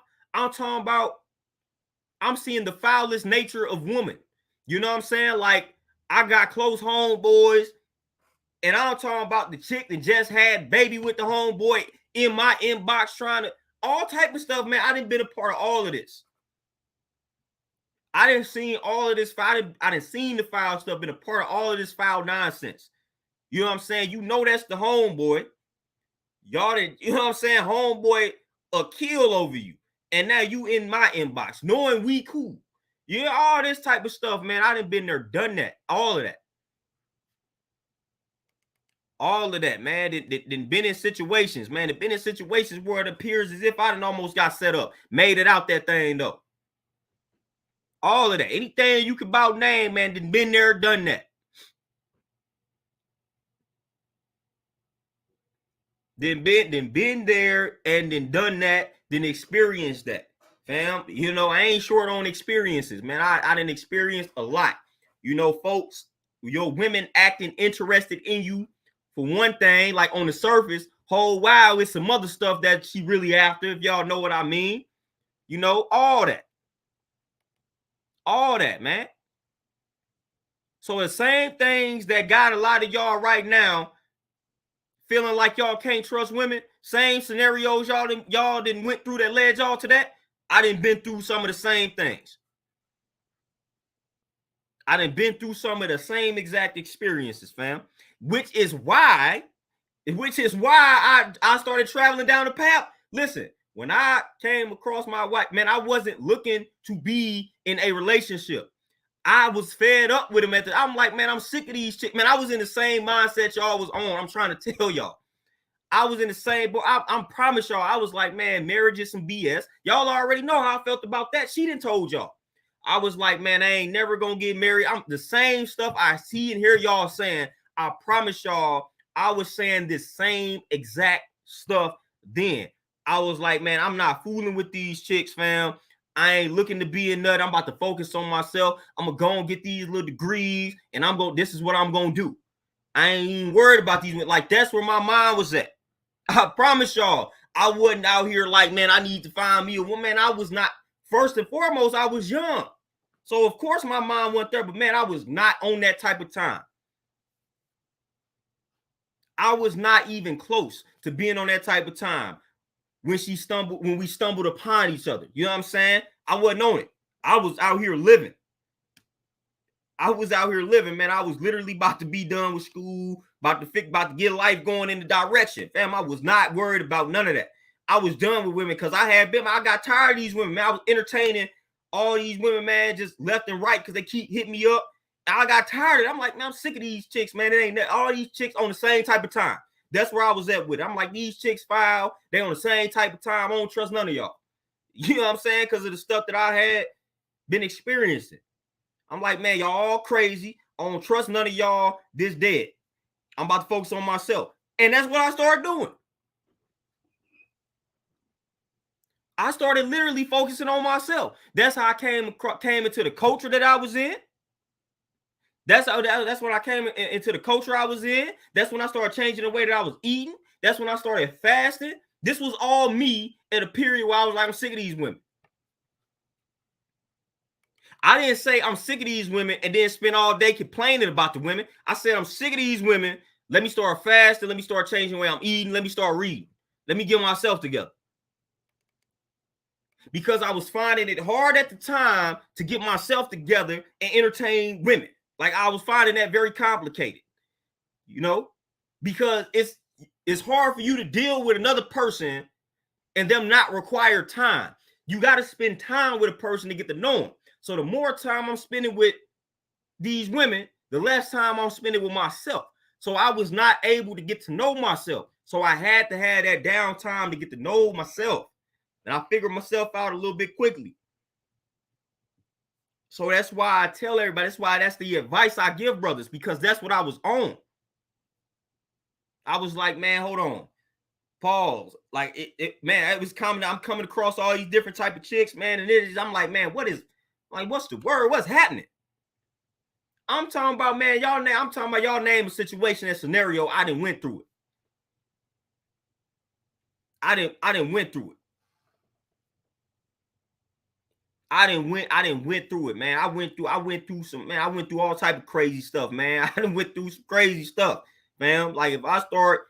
talking about, I'm seeing the foulest nature of women. You know what I'm saying? Like, I got close homeboys, and I'm talking about the chick that just had baby with the homeboy in my inbox trying to, all type of stuff, man. I done been a part of all of this. I didn't see all of this. I didn't seen the foul stuff, been a part of all of this foul nonsense. You know what I'm saying? You know that's the homeboy. Y'all didn't, you know what I'm saying? Homeboy a kill over you. And now you in my inbox, knowing we cool. Yeah, all this type of stuff, man. I done been there, done that. All of that. All of that, man. Then been in situations, man. Been in situations where it appears as if I done almost got set up. Made it out that thing, though. All of that. Anything you could about name, man, done been there, done that. Then been there and then done that, then experienced that. Fam, you know, I ain't short on experiences, man. I done experienced a lot. You know, folks, your women acting interested in you for one thing, like on the surface, whole while it's some other stuff that she really after, if y'all know what I mean. You know, all that. All that, man. So the same things that got a lot of y'all right now feeling like y'all can't trust women, same scenarios y'all didn't went through that led y'all to that. I done been through some of the same things. I done been through some of the same exact experiences, fam. Which is why I started traveling down the path. Listen, when I came across my wife, man, I wasn't looking to be in a relationship. I was fed up with him I'm like, man, I'm sick of these chicks. Man, I was in the same mindset y'all was on. I'm trying to tell y'all. I was in the same boat. I promise y'all, I was like, man, marriage is some BS. Y'all already know how I felt about that. She didn't told y'all. I was like, man, I ain't never gonna get married. I'm the same stuff I see and hear y'all saying. I promise y'all, I was saying this same exact stuff then. I was like, man, I'm not fooling with these chicks, fam. I ain't looking to be a nut. I'm about to focus on myself. I'm gonna go and get these little degrees, and this is what I'm gonna do. I ain't even worried about these. Like, that's where my mind was at. I promise y'all, I wasn't out here like, man, I need to find me a woman. I was not. First and foremost, I was young. So, of course, my mind went there. But, man, I was not on that type of time. I was not even close to being on that type of time when we stumbled upon each other. You know what I'm saying? I wasn't on it. I was out here living. Man. I was literally about to be done with school, about to get life going in the direction. Fam, I was not worried about none of that. I was done with women because I got tired of these women, man. I was entertaining all these women, man, just left and right because they keep hitting me up. I got tired of it. I'm like, man, I'm sick of these chicks, man. It ain't that. All these chicks on the same type of time. That's where I was at with it. I'm like, these chicks foul. They on the same type of time. I don't trust none of y'all. You know what I'm saying? Because of the stuff that I had been experiencing. I'm like, man, y'all all crazy. I don't trust none of y'all. This dead. I'm about to focus on myself. And that's what I started doing. I started literally focusing on myself. That's how I came into the culture that I was in. That's when I came into the culture I was in. That's when I started changing the way that I was eating. That's when I started fasting. This was all me at a period where I was like, I'm sick of these women. I didn't say I'm sick of these women and then spend all day complaining about the women. I said I'm sick of these women. Let me start fasting. Let me start changing the way I'm eating. Let me start reading. Let me get myself together. Because I was finding it hard at the time to get myself together and entertain women. Like, I was finding that very complicated, you know, because it's hard for you to deal with another person and them not require time. You got to spend time with a person to get to know them. So the more time I'm spending with these women, the less time I'm spending with myself. So I was not able to get to know myself. So I had to have that downtime to get to know myself. And I figured myself out a little bit quickly. So that's why I tell everybody, that's the advice I give brothers, because that's what I was on. I was like, man, hold on. Pause. Like, man, it was coming. I'm coming across all these different type of chicks, man. And I'm like, man, what's the word? What's happening? I'm talking about, man, I'm talking about y'all name a situation and scenario. I didn't went through it. I didn't went through it. I didn't went through it, man. I went through all type of crazy stuff, man. I done went through some crazy stuff, man. Like, if I start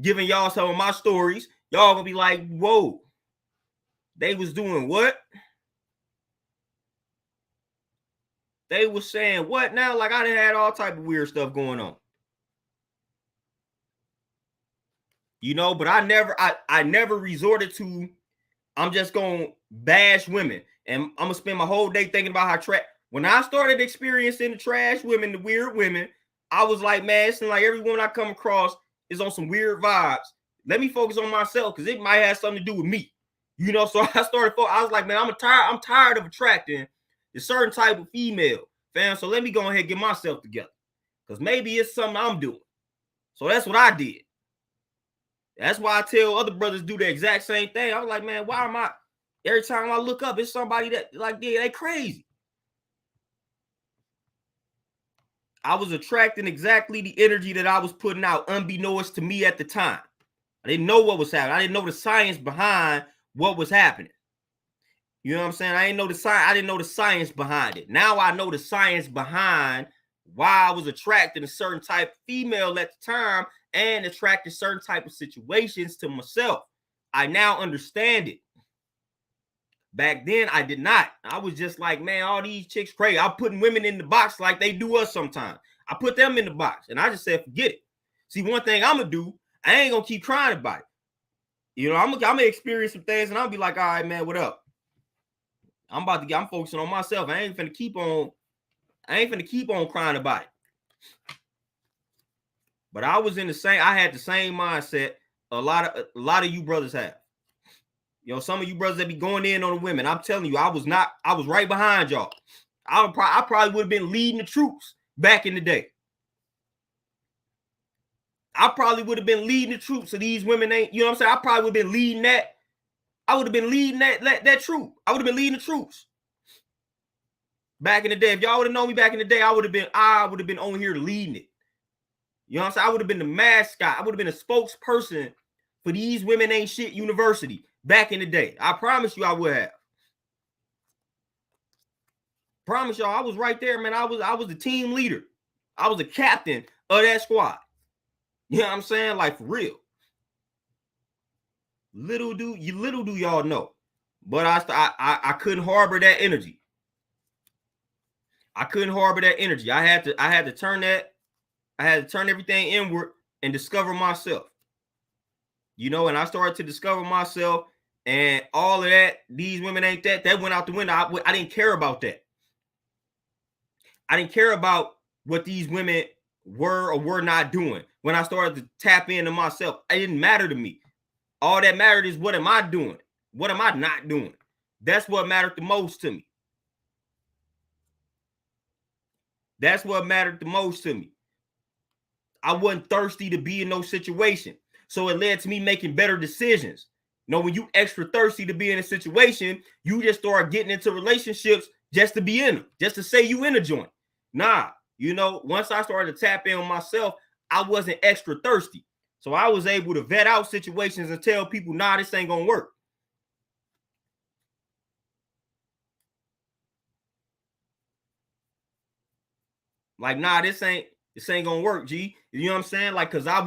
giving y'all some of my stories, y'all gonna be like, whoa, they was doing what? They was saying what now? Like, I done had all type of weird stuff going on. you know, but I never resorted to, I'm just gonna bash women and I'm gonna spend my whole day thinking about how when I started experiencing the trash women, the weird women, I was like, man, it seems like every woman I come across is on some weird vibes. Let me focus on myself because it might have something to do with me. You know, so I started, I was like, man, I'm tired of attracting a certain type of female, fam. So let me go ahead and get myself together. Because maybe it's something I'm doing. So that's what I did. That's why I tell other brothers do the exact same thing. I was like, man, why am I, every time I look up, it's somebody that, like, yeah, they crazy. I was attracting exactly the energy that I was putting out, unbeknownst to me at the time. I didn't know what was happening. I didn't know the science behind what was happening. You know what I'm saying? I didn't know the science. I didn't know the science behind it. Now I know the science behind why I was attracting a certain type of female at the time and attracting certain type of situations to myself. I now understand it. Back then, I did not. I was just like, man, all these chicks crazy. I'm putting women in the box like they do us sometimes. I put them in the box, and I just said, forget it. See, one thing I'm gonna do, I ain't gonna keep crying about it. You know, I'm gonna experience some things, and I'll be like, all right, man, what up? I'm focusing on myself. I ain't finna keep on crying about it. But I had the same mindset a lot of you brothers have. You know, some of you brothers that be going in on the women, I'm telling you, I was right behind y'all. I probably would have been leading the troops back in the day. I probably would have been leading the troops. So these women ain't, you know what I'm saying? I probably would have been leading that. I would have been leading that troop. I would have been leading the troops. Back in the day, if y'all would have known me back in the day, I would have been on here leading it. You know what I'm saying? I would have been the mascot. I would have been a spokesperson for these Women Ain't Shit University back in the day. I promise you I would have. Promise y'all, I was right there, man. I was the team leader. I was the captain of that squad. You know what I'm saying? Like, for real. Little do y'all know. But I couldn't harbor that energy. I couldn't harbor that energy. I had to turn everything inward and discover myself. You know, and I started to discover myself and all of that. These women ain't that. That went out the window. I didn't care about that. I didn't care about what these women were or were not doing. When I started to tap into myself, it didn't matter to me. All that mattered is, what am I doing? What am I not doing? That's what mattered the most to me. That's what mattered the most to me. I wasn't thirsty to be in no situation. So it led to me making better decisions. You know, when you extra thirsty to be in a situation, you just start getting into relationships just to be in them, just to say you in a joint. Nah, you know, once I started to tap in on myself, I wasn't extra thirsty. So I was able to vet out situations and tell people, nah, this ain't gonna work. Like, nah, this ain't gonna work, G. You know what I'm saying? Like, cause I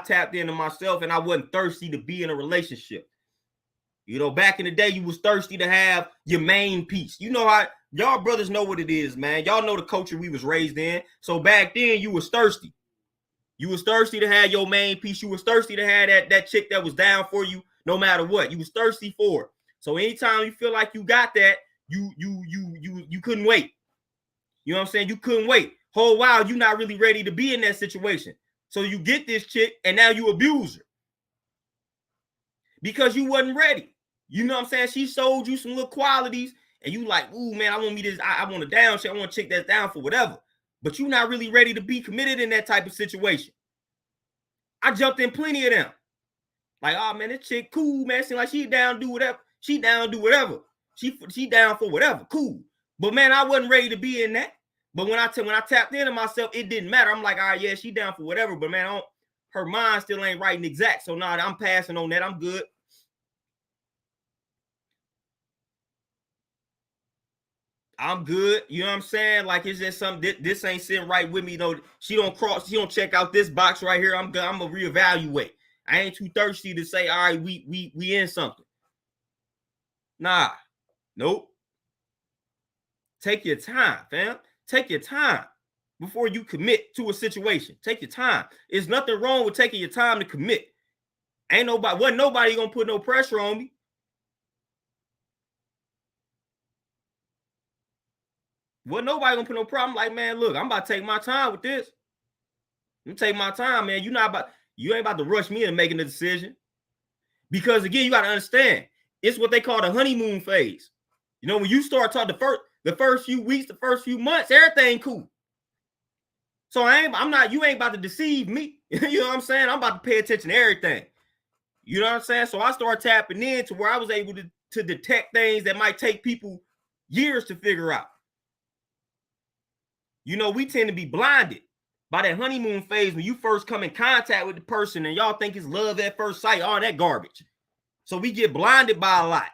tapped into myself and I wasn't thirsty to be in a relationship. You know, back in the day, you was thirsty to have your main piece. You know how y'all brothers know what it is, man. Y'all know the culture we was raised in. So back then, you was thirsty. You was thirsty to have your main piece. You was thirsty to have that chick that was down for you no matter what. You was thirsty for it. So anytime you feel like you got that, you couldn't wait. You know what I'm saying? You couldn't wait. Whole while you're not really ready to be in that situation. So you get this chick and now you abuse her because you wasn't ready. You know what I'm saying? She sold you some little qualities and you like, ooh, man, I want me this. I want a down chick. I want a chick that's down for whatever. But you're not really ready to be committed in that type of situation. I jumped in plenty of them. Like, oh, man, this chick cool, man. Seems like she down to do whatever. She down to do whatever. She down for whatever. Cool. But, man, I wasn't ready to be in that. But when I tapped into myself, it didn't matter. I'm like, all right, yeah, she down for whatever. But, man, her mind still ain't right and exact. So, nah, I'm passing on that. I'm good. I'm good. You know what I'm saying? Like, it's just something, this ain't sitting right with me. You know, she don't check out this box right here. I'm going to reevaluate. I ain't too thirsty to say, all right, we in something. Nah. Nope. Take your time, fam. Take your time. before you commit to a situation. Take your time. There's nothing wrong with taking your time to commit. Wasn't nobody gonna put no pressure on me. Wasn't nobody gonna put no problem. Like, man, look, I'm about to take my time with this. I'm take my time, man. You ain't about to rush me into making a decision. Because again, you got to understand, it's what they call the honeymoon phase. You know, when you start talking the first few weeks, the first few months, everything cool. So you ain't about to deceive me. You know what I'm saying? I'm about to pay attention to everything. You know what I'm saying? So I started tapping in to where I was able to detect things that might take people years to figure out. You know, we tend to be blinded by that honeymoon phase when you first come in contact with the person and y'all think it's love at first sight, all that garbage. So we get blinded by a lot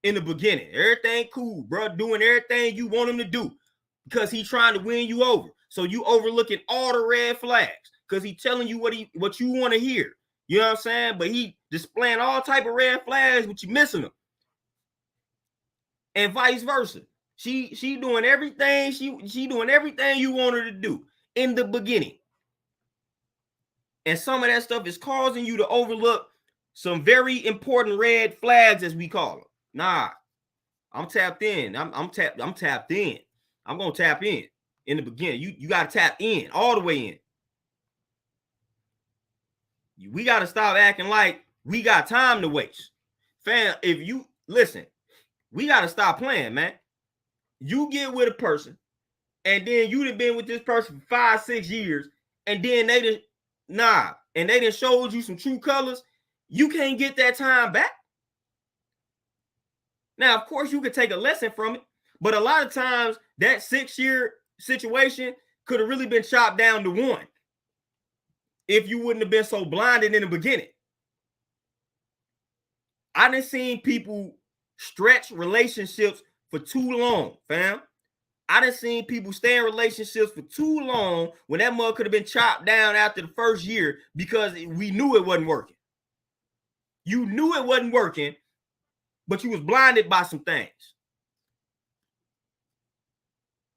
in the beginning. Everything cool, bro, doing everything you want him to do because he's trying to win you over. So you overlooking all the red flags because he's telling you what you want to hear. You know what I'm saying? But he displaying all type of red flags, but you missing them. And vice versa. She doing everything. She doing everything you want her to do in the beginning. And some of that stuff is causing you to overlook some very important red flags, as we call them. Nah, I'm tapped in. I'm tapped in. I'm gonna tap in the beginning. You gotta tap in all the way in. We gotta stop acting like we got time to waste. Fam, if you listen, we gotta stop playing, man. You get with a person, and then you done been with this person for 5-6 years, and then they done showed you some true colors. You can't get that time back. Now, of course, you could take a lesson from it, but a lot of times that 6-year situation could have really been chopped down to 1 if you wouldn't have been so blinded in the beginning. I done seen people stretch relationships for too long, fam. I done seen people stay in relationships for too long when that mug could have been chopped down after the first year because we knew it wasn't working. You knew it wasn't working, but you was blinded by some things.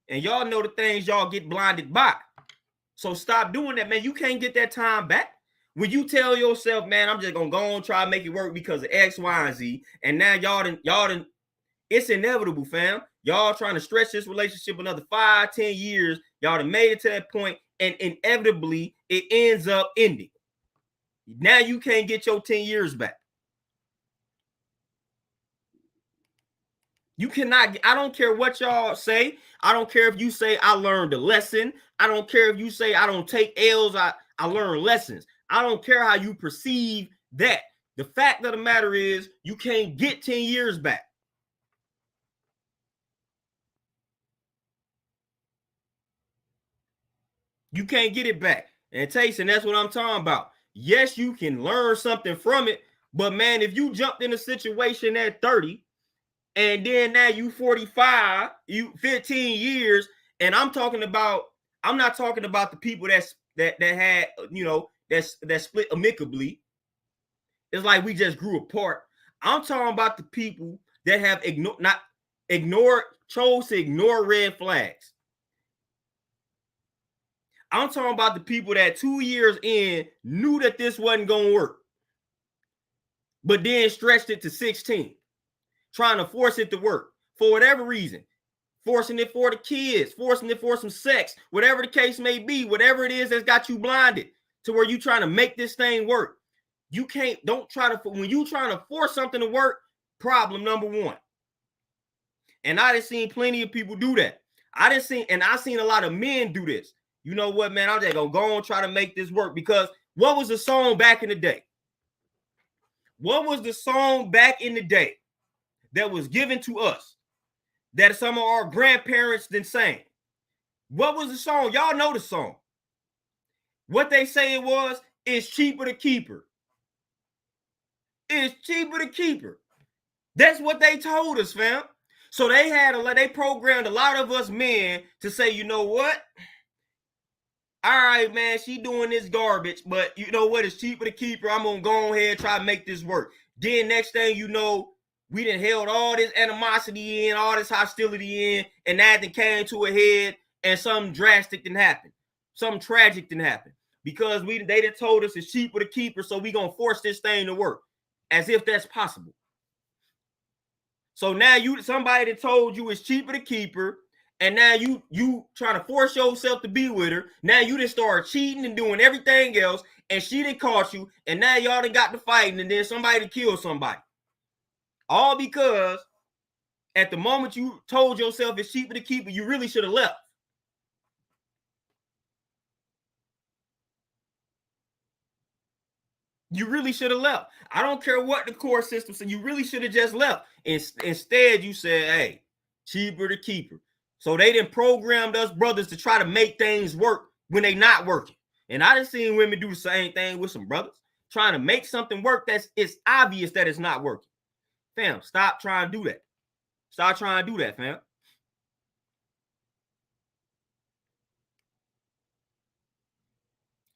And y'all know the things y'all get blinded by. So stop doing that, man. You can't get that time back. When you tell yourself, man, I'm just gonna go and try to make it work because of X, Y, and Z, and now y'all done, it's inevitable, fam. Y'all trying to stretch this relationship another 5-10 years. Y'all done made it to that point, and inevitably it ends up ending. Now you can't get your 10 years back. You cannot. I don't care what y'all say. I don't care if you say I learned a lesson. I don't care if you say I don't take L's. I learn lessons. I don't care how you perceive that. The fact of the matter is you can't get 10 years back. You can't get it back. And Tayson, that's what I'm talking about. Yes, you can learn something from it. But man, if you jumped in a situation at 30 and then now you 45, you 15 years, and I'm not talking about the people that had, you know, that split amicably. It's like we just grew apart. I'm talking about the people that have chose to ignore red flags. I'm talking about the people that 2 years in knew that this wasn't going to work, but then stretched it to 16, trying to force it to work for whatever reason, forcing it for the kids, forcing it for some sex, whatever the case may be, whatever it is that's got you blinded to where you trying to make this thing work. You can't, when you trying to force something to work, problem number 1. And I done seen plenty of people do that. I seen a lot of men do this. You know what, man? I'm just gonna go and try to make this work because what was the song back in the day? What was the song back in the day that was given to us that some of our grandparents then sang? What was the song? Y'all know the song. What they say it was, it's cheaper to keep her. It's cheaper to keep her. That's what they told us, fam. So they programmed a lot of us men to say, you know what? All right, man, she doing this garbage, but you know what? It's cheaper to keep her. I'm going to go ahead and try to make this work. Then next thing you know, we done held all this animosity in, all this hostility in, and that came to a head, and something drastic didn't happen. Something tragic didn't happen. Because they done told us it's cheaper to keep her, so we gonna force this thing to work. As if that's possible. So now somebody that told you it's cheaper to keep her, and now you trying to force yourself to be with her. Now you just start cheating and doing everything else, and she done caught you, and now y'all done got to fighting, and then somebody killed somebody. All because at the moment you told yourself it's cheaper to keep her, you really should have left. You really should have left. I don't care what the court system said. You really should have just left. Instead, you said, hey, cheaper to keep her. So they done programmed us brothers to try to make things work when they not working. And I done seen women do the same thing with some brothers, trying to make something work it's obvious that it's not working. Fam, stop trying to do that. Stop trying to do that, fam.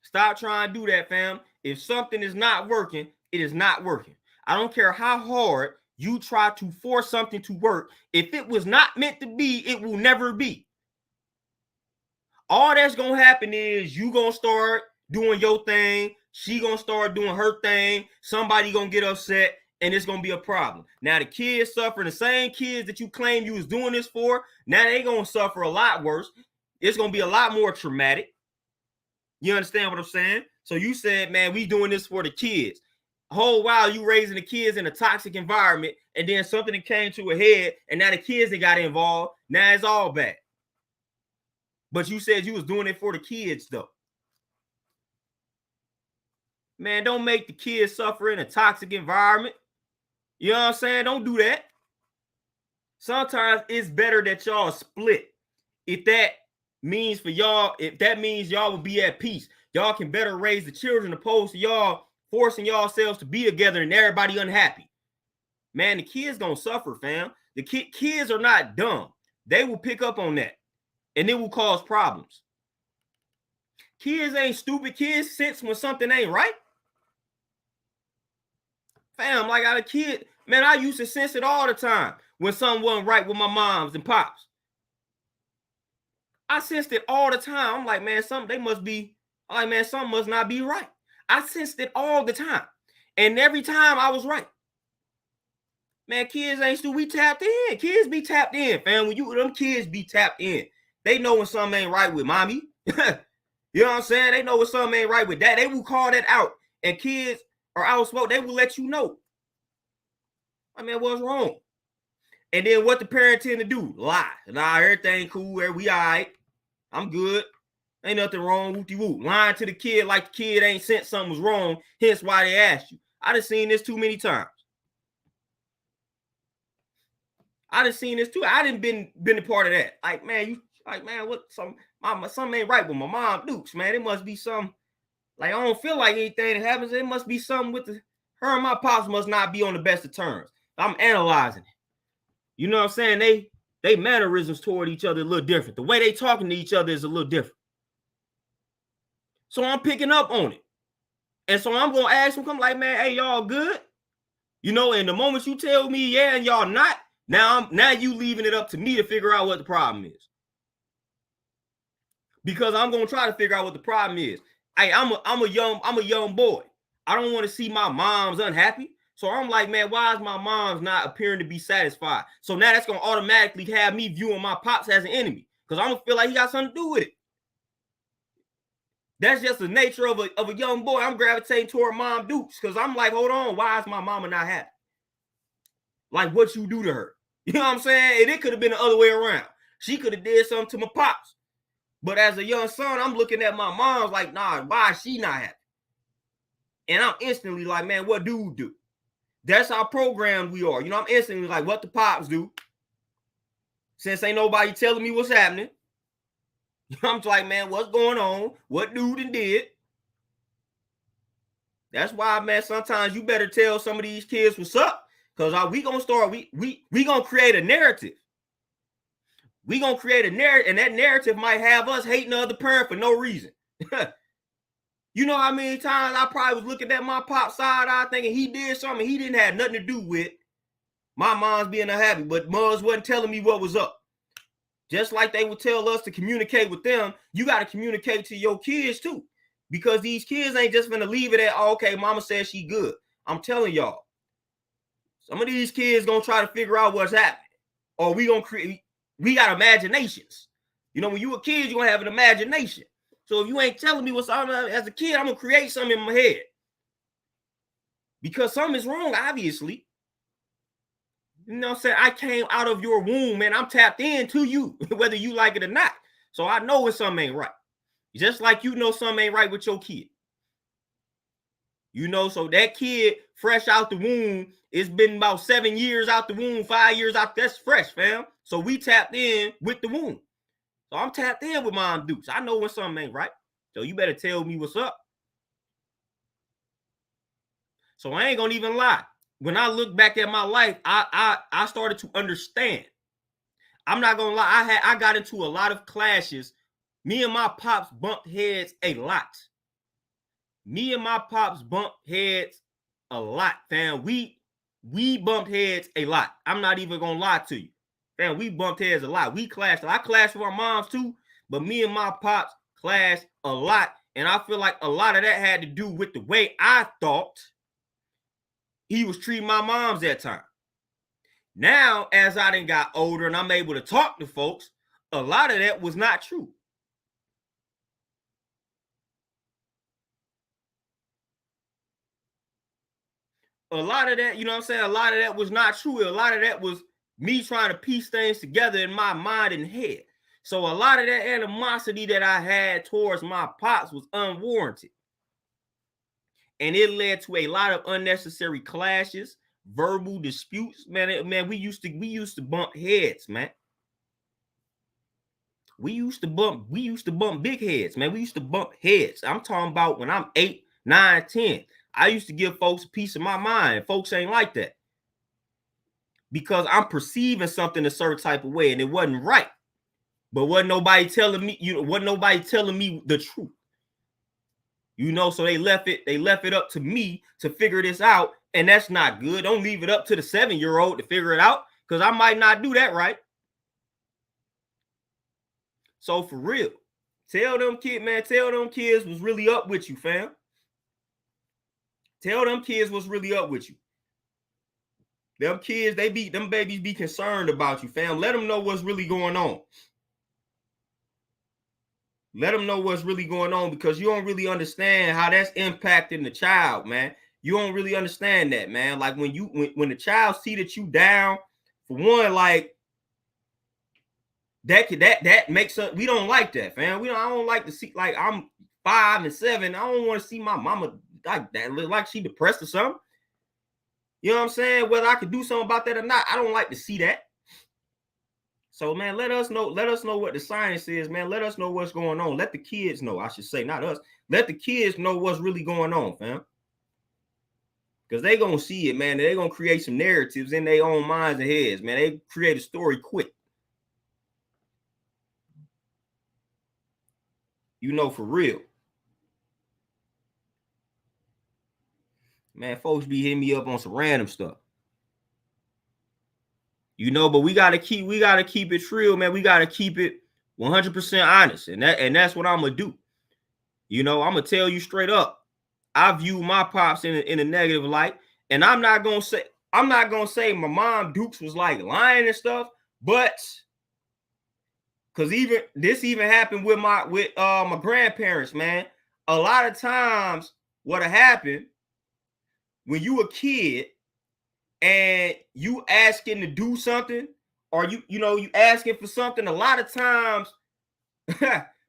Stop trying to do that, fam. If something is not working, it is not working. I don't care how hard you try to force something to work. If it was not meant to be, it will never be. All that's going to happen is you going to start doing your thing. She going to start doing her thing. Somebody going to get upset, and it's going to be a problem. Now, the kids suffer. The same kids that you claim you was doing this for, now they going to suffer a lot worse. It's going to be a lot more traumatic. You understand what I'm saying? So you said, man, we doing this for the kids. A whole while you raising the kids in a toxic environment, and then something that came to a head, and now the kids that got involved, now it's all bad. But you said you was doing it for the kids, though. Man, don't make the kids suffer in a toxic environment. You know what I'm saying? Don't do that. Sometimes it's better that y'all split. If that means y'all will be at peace. Y'all can better raise the children opposed to y'all forcing yourselves to be together and everybody unhappy. Man, the kids gonna suffer, fam. The kids are not dumb. They will pick up on that, and it will cause problems. Kids ain't stupid. Kids sense when something ain't right. Fam, like I was a kid, man, I used to sense it all the time when something wasn't right with my moms and pops. I sensed it all the time. I'm like, man, something must not be right. I sensed it all the time. And every time I was right. Man, kids ain't stupid. We tapped in. Kids be tapped in, fam. Them kids be tapped in. They know when something ain't right with mommy. You know what I'm saying? They know when something ain't right with dad. They will call that out. And kids are outspoken. They will let you know. I mean, what's wrong? And then what the parent tend to do? Lie. Nah, everything cool. We all right. I'm good. Ain't nothing wrong. Whoop-de-whoop. Lying to the kid like the kid ain't sent something was wrong. Hence why they asked you. I done seen this too many times. I done seen this too. I done been a part of that. Like, man, something ain't right with my mom Dukes, man. It must be something. Like, I don't feel like anything that happens. It must be something with her and my pops must not be on the best of terms. I'm analyzing it. You know what I'm saying? They mannerisms toward each other a little different. The way they talking to each other is a little different. So I'm picking up on it. And so I'm going to ask them, like, man, hey, y'all good? You know, and the moment you tell me, yeah, and y'all not, now you leaving it up to me to figure out what the problem is. Because I'm going to try to figure out what the problem is. Hey, I'm a young boy. I don't want to see my mom's unhappy. So I'm like, man, why is my mom's not appearing to be satisfied? So now that's going to automatically have me viewing my pops as an enemy. Because I'm going to feel like he got something to do with it. That's just the nature of a young boy. I'm gravitating toward Mom Dukes because I'm like, hold on, why is my mama not happy? Like what you do to her. You know what I'm saying? And it could have been the other way around. She could have did something to my pops. But as a young son, I'm looking at my mom's like, nah, why is she not happy? And I'm instantly like, man, what dude do? That's how programmed we are. You know, I'm instantly like, what the pops do? Since ain't nobody telling me what's happening. I'm like, man, what's going on? What dude did? That's why, man, sometimes you better tell some of these kids what's up. Because we going to start, we going to create a narrative. We going to create a narrative, and that narrative might have us hating the other parent for no reason. You know how many times I probably was looking at my pop side eye thinking he did something he didn't have nothing to do with my mom's being unhappy, but moms wasn't telling me what was up. Just like they would tell us to communicate with them, you got to communicate to your kids too. Because these kids ain't just gonna leave it at, oh, okay, mama says she good. I'm telling y'all, some of these kids gonna try to figure out what's happening. Or we got imaginations. You know, when you a kid, you're gonna have an imagination. So if you ain't telling me what's on as a kid, I'm gonna create something in my head. Because something is wrong, obviously. You know what I'm saying? I came out of your womb, man. I'm tapped into you, whether you like it or not. So I know when something ain't right. Just like you know something ain't right with your kid. You know, so that kid fresh out the womb, it's been about 7 years out the womb, 5 years out. That's fresh, fam. So we tapped in with the womb. So I'm tapped in with Mom Dukes. I know when something ain't right. So you better tell me what's up. So I ain't gonna even lie. When I look back at my life, I started to understand. I'm not gonna lie. I got into a lot of clashes. Me and my pops bumped heads a lot. Me and my pops bumped heads a lot, fam. We bumped heads a lot. I'm not even gonna lie to you, fam. We bumped heads a lot. We clashed. I clashed with our moms too, but me and my pops clashed a lot, and I feel like a lot of that had to do with the way I thought he was treating my moms that time. Now, as I done got older and I'm able to talk to folks, a lot of that was not true. A lot of that, you know what I'm saying? A lot of that was not true. A lot of that was me trying to piece things together in my mind and head. So a lot of that animosity that I had towards my pops was unwarranted. And it led to a lot of unnecessary clashes, verbal disputes. Man, we used to bump heads, man. We used to bump big heads, man. We used to bump heads. I'm talking about when I'm 8, 9, 10. I used to give folks a piece of my mind. Folks ain't like that. Because I'm perceiving something a certain type of way, and it wasn't right. But wasn't nobody telling me, wasn't nobody telling me the truth. You know, so they left it up to me to figure this out, and that's not good. Don't leave it up to the 7-year-old to figure it out, because I might not do that right. So for real, tell them kids was really up with you, fam. Tell them kids what's really up with you. Them kids, them babies be concerned about you, fam. Let them know what's really going on. Let them know what's really going on, because you don't really understand how that's impacting the child, man. You don't really understand that, man. Like when the child see that you down, for one, like that makes us, we don't like that, fam. I don't like to see, like, I'm 5 and 7. I don't want to see my mama like that, look like she depressed or something. You know what I'm saying? Whether I could do something about that or not, I don't like to see that. So, man, let us know what the science is, man. Let us know what's going on. Let the kids know, I should say, not us. Let the kids know what's really going on, fam. Because they gonna see it, man. They're gonna create some narratives in their own minds and heads, man. They create a story quick. You know, for real. Man, folks be hitting me up on some random stuff. You know, but we gotta keep it real, man. We gotta keep it 100% honest, and that's what I'm gonna do. You know, I'm gonna tell you straight up. I view my pops in a negative light, and I'm not gonna say my mom Dukes was like lying and stuff, but because this happened with my grandparents, man. A lot of times, what'll happen when you a kid and you asking to do something, or you asking for something, a lot of times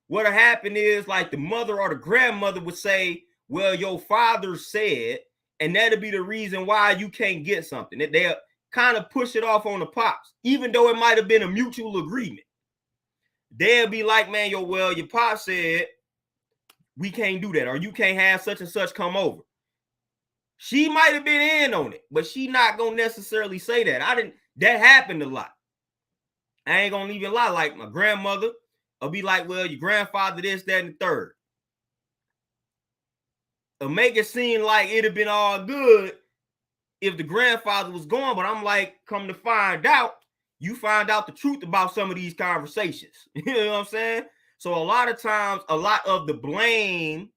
what'll happen is, like, the mother or the grandmother would say, well, your father said, and that'll be the reason why you can't get something. They'll kind of push it off on the pops, even though it might have been a mutual agreement. They'll be like, man, your pop said we can't do that, or you can't have such and such come over. She might have been in on it, but she not gonna necessarily say that. That happened a lot. I ain't gonna even lie. Like, my grandmother will be like, well, your grandfather this, that, and the third. It'll make it seem like it'd have been all good if the grandfather was gone, but I'm like, come to find out, you find out the truth about some of these conversations. You know what I'm saying? So a lot of times, a lot of the blame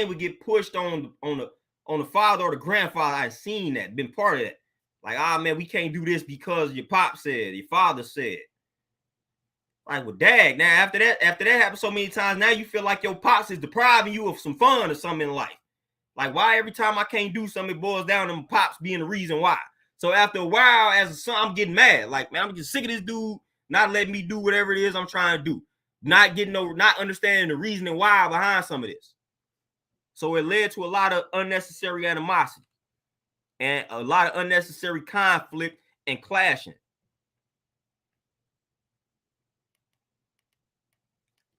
would get pushed on the father or the grandfather. I've seen that, been part of that. Like, man, we can't do this because your pop said, your father said. Like, well, dag, now after that happened so many times, now you feel like your pops is depriving you of some fun or something in life. Like, why every time I can't do something, it boils down to my pops being the reason why. So after a while, as a son, I'm getting mad. Like, man, I'm just sick of this dude not letting me do whatever it is I'm trying to do. Not understanding the reasoning why behind some of this. So it led to a lot of unnecessary animosity and a lot of unnecessary conflict and clashing.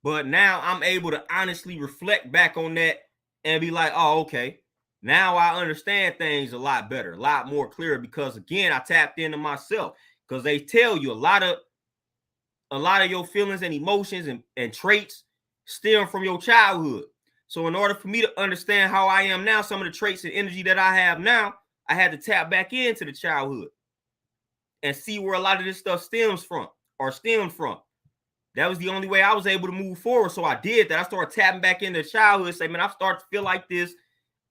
But now I'm able to honestly reflect back on that and be like, oh, okay. Now I understand things a lot better, a lot more clear, because again, I tapped into myself. Because they tell you a lot of your feelings and emotions and traits stem from your childhood. So in order for me to understand how I am now, some of the traits and energy that I have now, I had to tap back into the childhood and see where a lot of this stuff stemmed from. That was the only way I was able to move forward. So I did that. I started tapping back into childhood, say, man, I started to feel like this.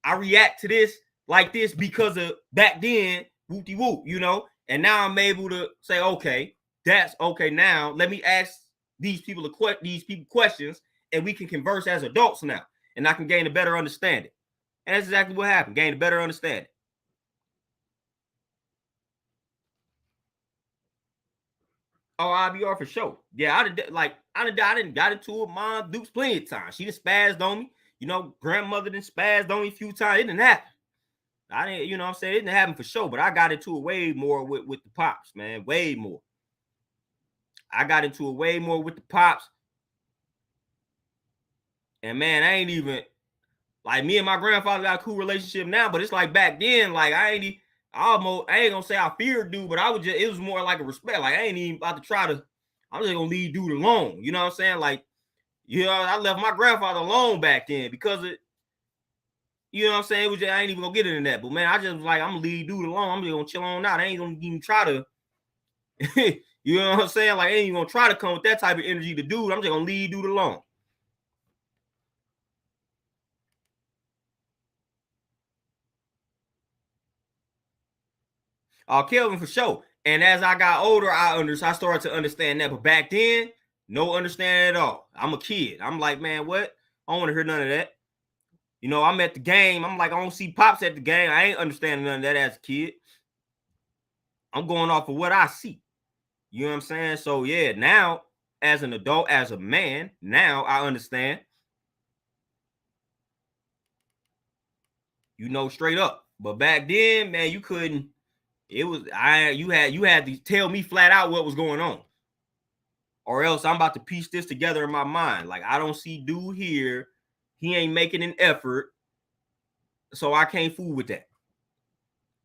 I react to this like this because of back then, whoop-de-whoop, you know? And now I'm able to say, okay, that's okay. Now let me ask these people questions, and we can converse as adults now, and I can gain a better understanding. And that's exactly what happened. Gain a better understanding. Oh, IBR for sure. Yeah, I didn't got into it with Mom Dukes plenty of times. She just spazzed on me. You know, grandmother didn't spazzed on me a few times. It didn't happen. I didn't, you know what I'm saying? It didn't happen for sure, but I got into it way more with the pops, man. Way more. I got into it way more with the pops. And man, I ain't even like, me and my grandfather got a cool relationship now, but it's like back then, like I ain't gonna say I feared dude, but it was more like a respect. Like I ain't even about to try to, I'm just gonna leave dude alone. You know what I'm saying? Like, you know, I left my grandfather alone back then because it, you know what I'm saying? It was just, I ain't even gonna get into that. But man, I just was like, I'm gonna leave dude alone. I'm just gonna chill on out. I ain't gonna even try to, you know what I'm saying? Like, I ain't even gonna try to come with that type of energy to dude. I'm just gonna leave dude alone. Kelvin for sure. And as I got older, I started to understand that. But back then, no understanding at all. I'm a kid. I'm like, man, what? I don't want to hear none of that. You know, I'm at the game. I'm like, I don't see pops at the game. I ain't understanding none of that as a kid. I'm going off of what I see. You know what I'm saying? So yeah, now as an adult, as a man, now I understand. You know, straight up. But back then, man, you couldn't. You had to tell me flat out what was going on, or else I'm about to piece this together in my mind. Like, I don't see dude here, he ain't making an effort, so I can't fool with that.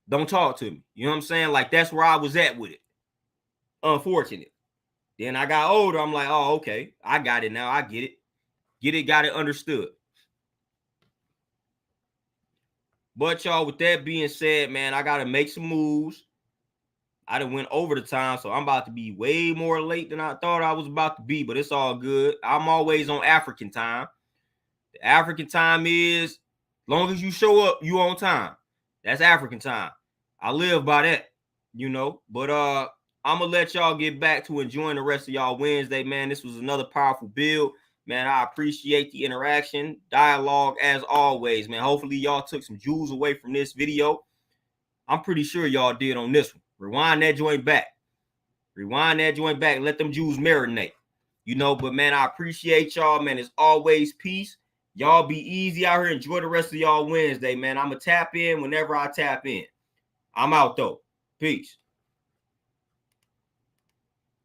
Don't talk to me. You know what I'm saying? Like, that's where I was at with it. Unfortunate. Then I got older. I'm like, oh, okay, I got it now. I get it, got it, understood. But y'all, with that being said, man, I gotta make some moves. I done went over the time, so I'm about to be way more late than I thought I was about to be, but it's all good. I'm always on African time. The African time is, long as you show up, you on time. That's African time. I live by that, you know. But I'm gonna let y'all get back to enjoying the rest of y'all Wednesday, man. This was another powerful build. Man, I appreciate the interaction, dialogue as always, man. Hopefully y'all took some jewels away from this video. I'm pretty sure y'all did on this one. Rewind that joint back. Let them jewels marinate. You know, but man, I appreciate y'all, man. It's always peace. Y'all be easy out here. Enjoy the rest of y'all Wednesday, man. I'm going to tap in whenever I tap in. I'm out, though. Peace.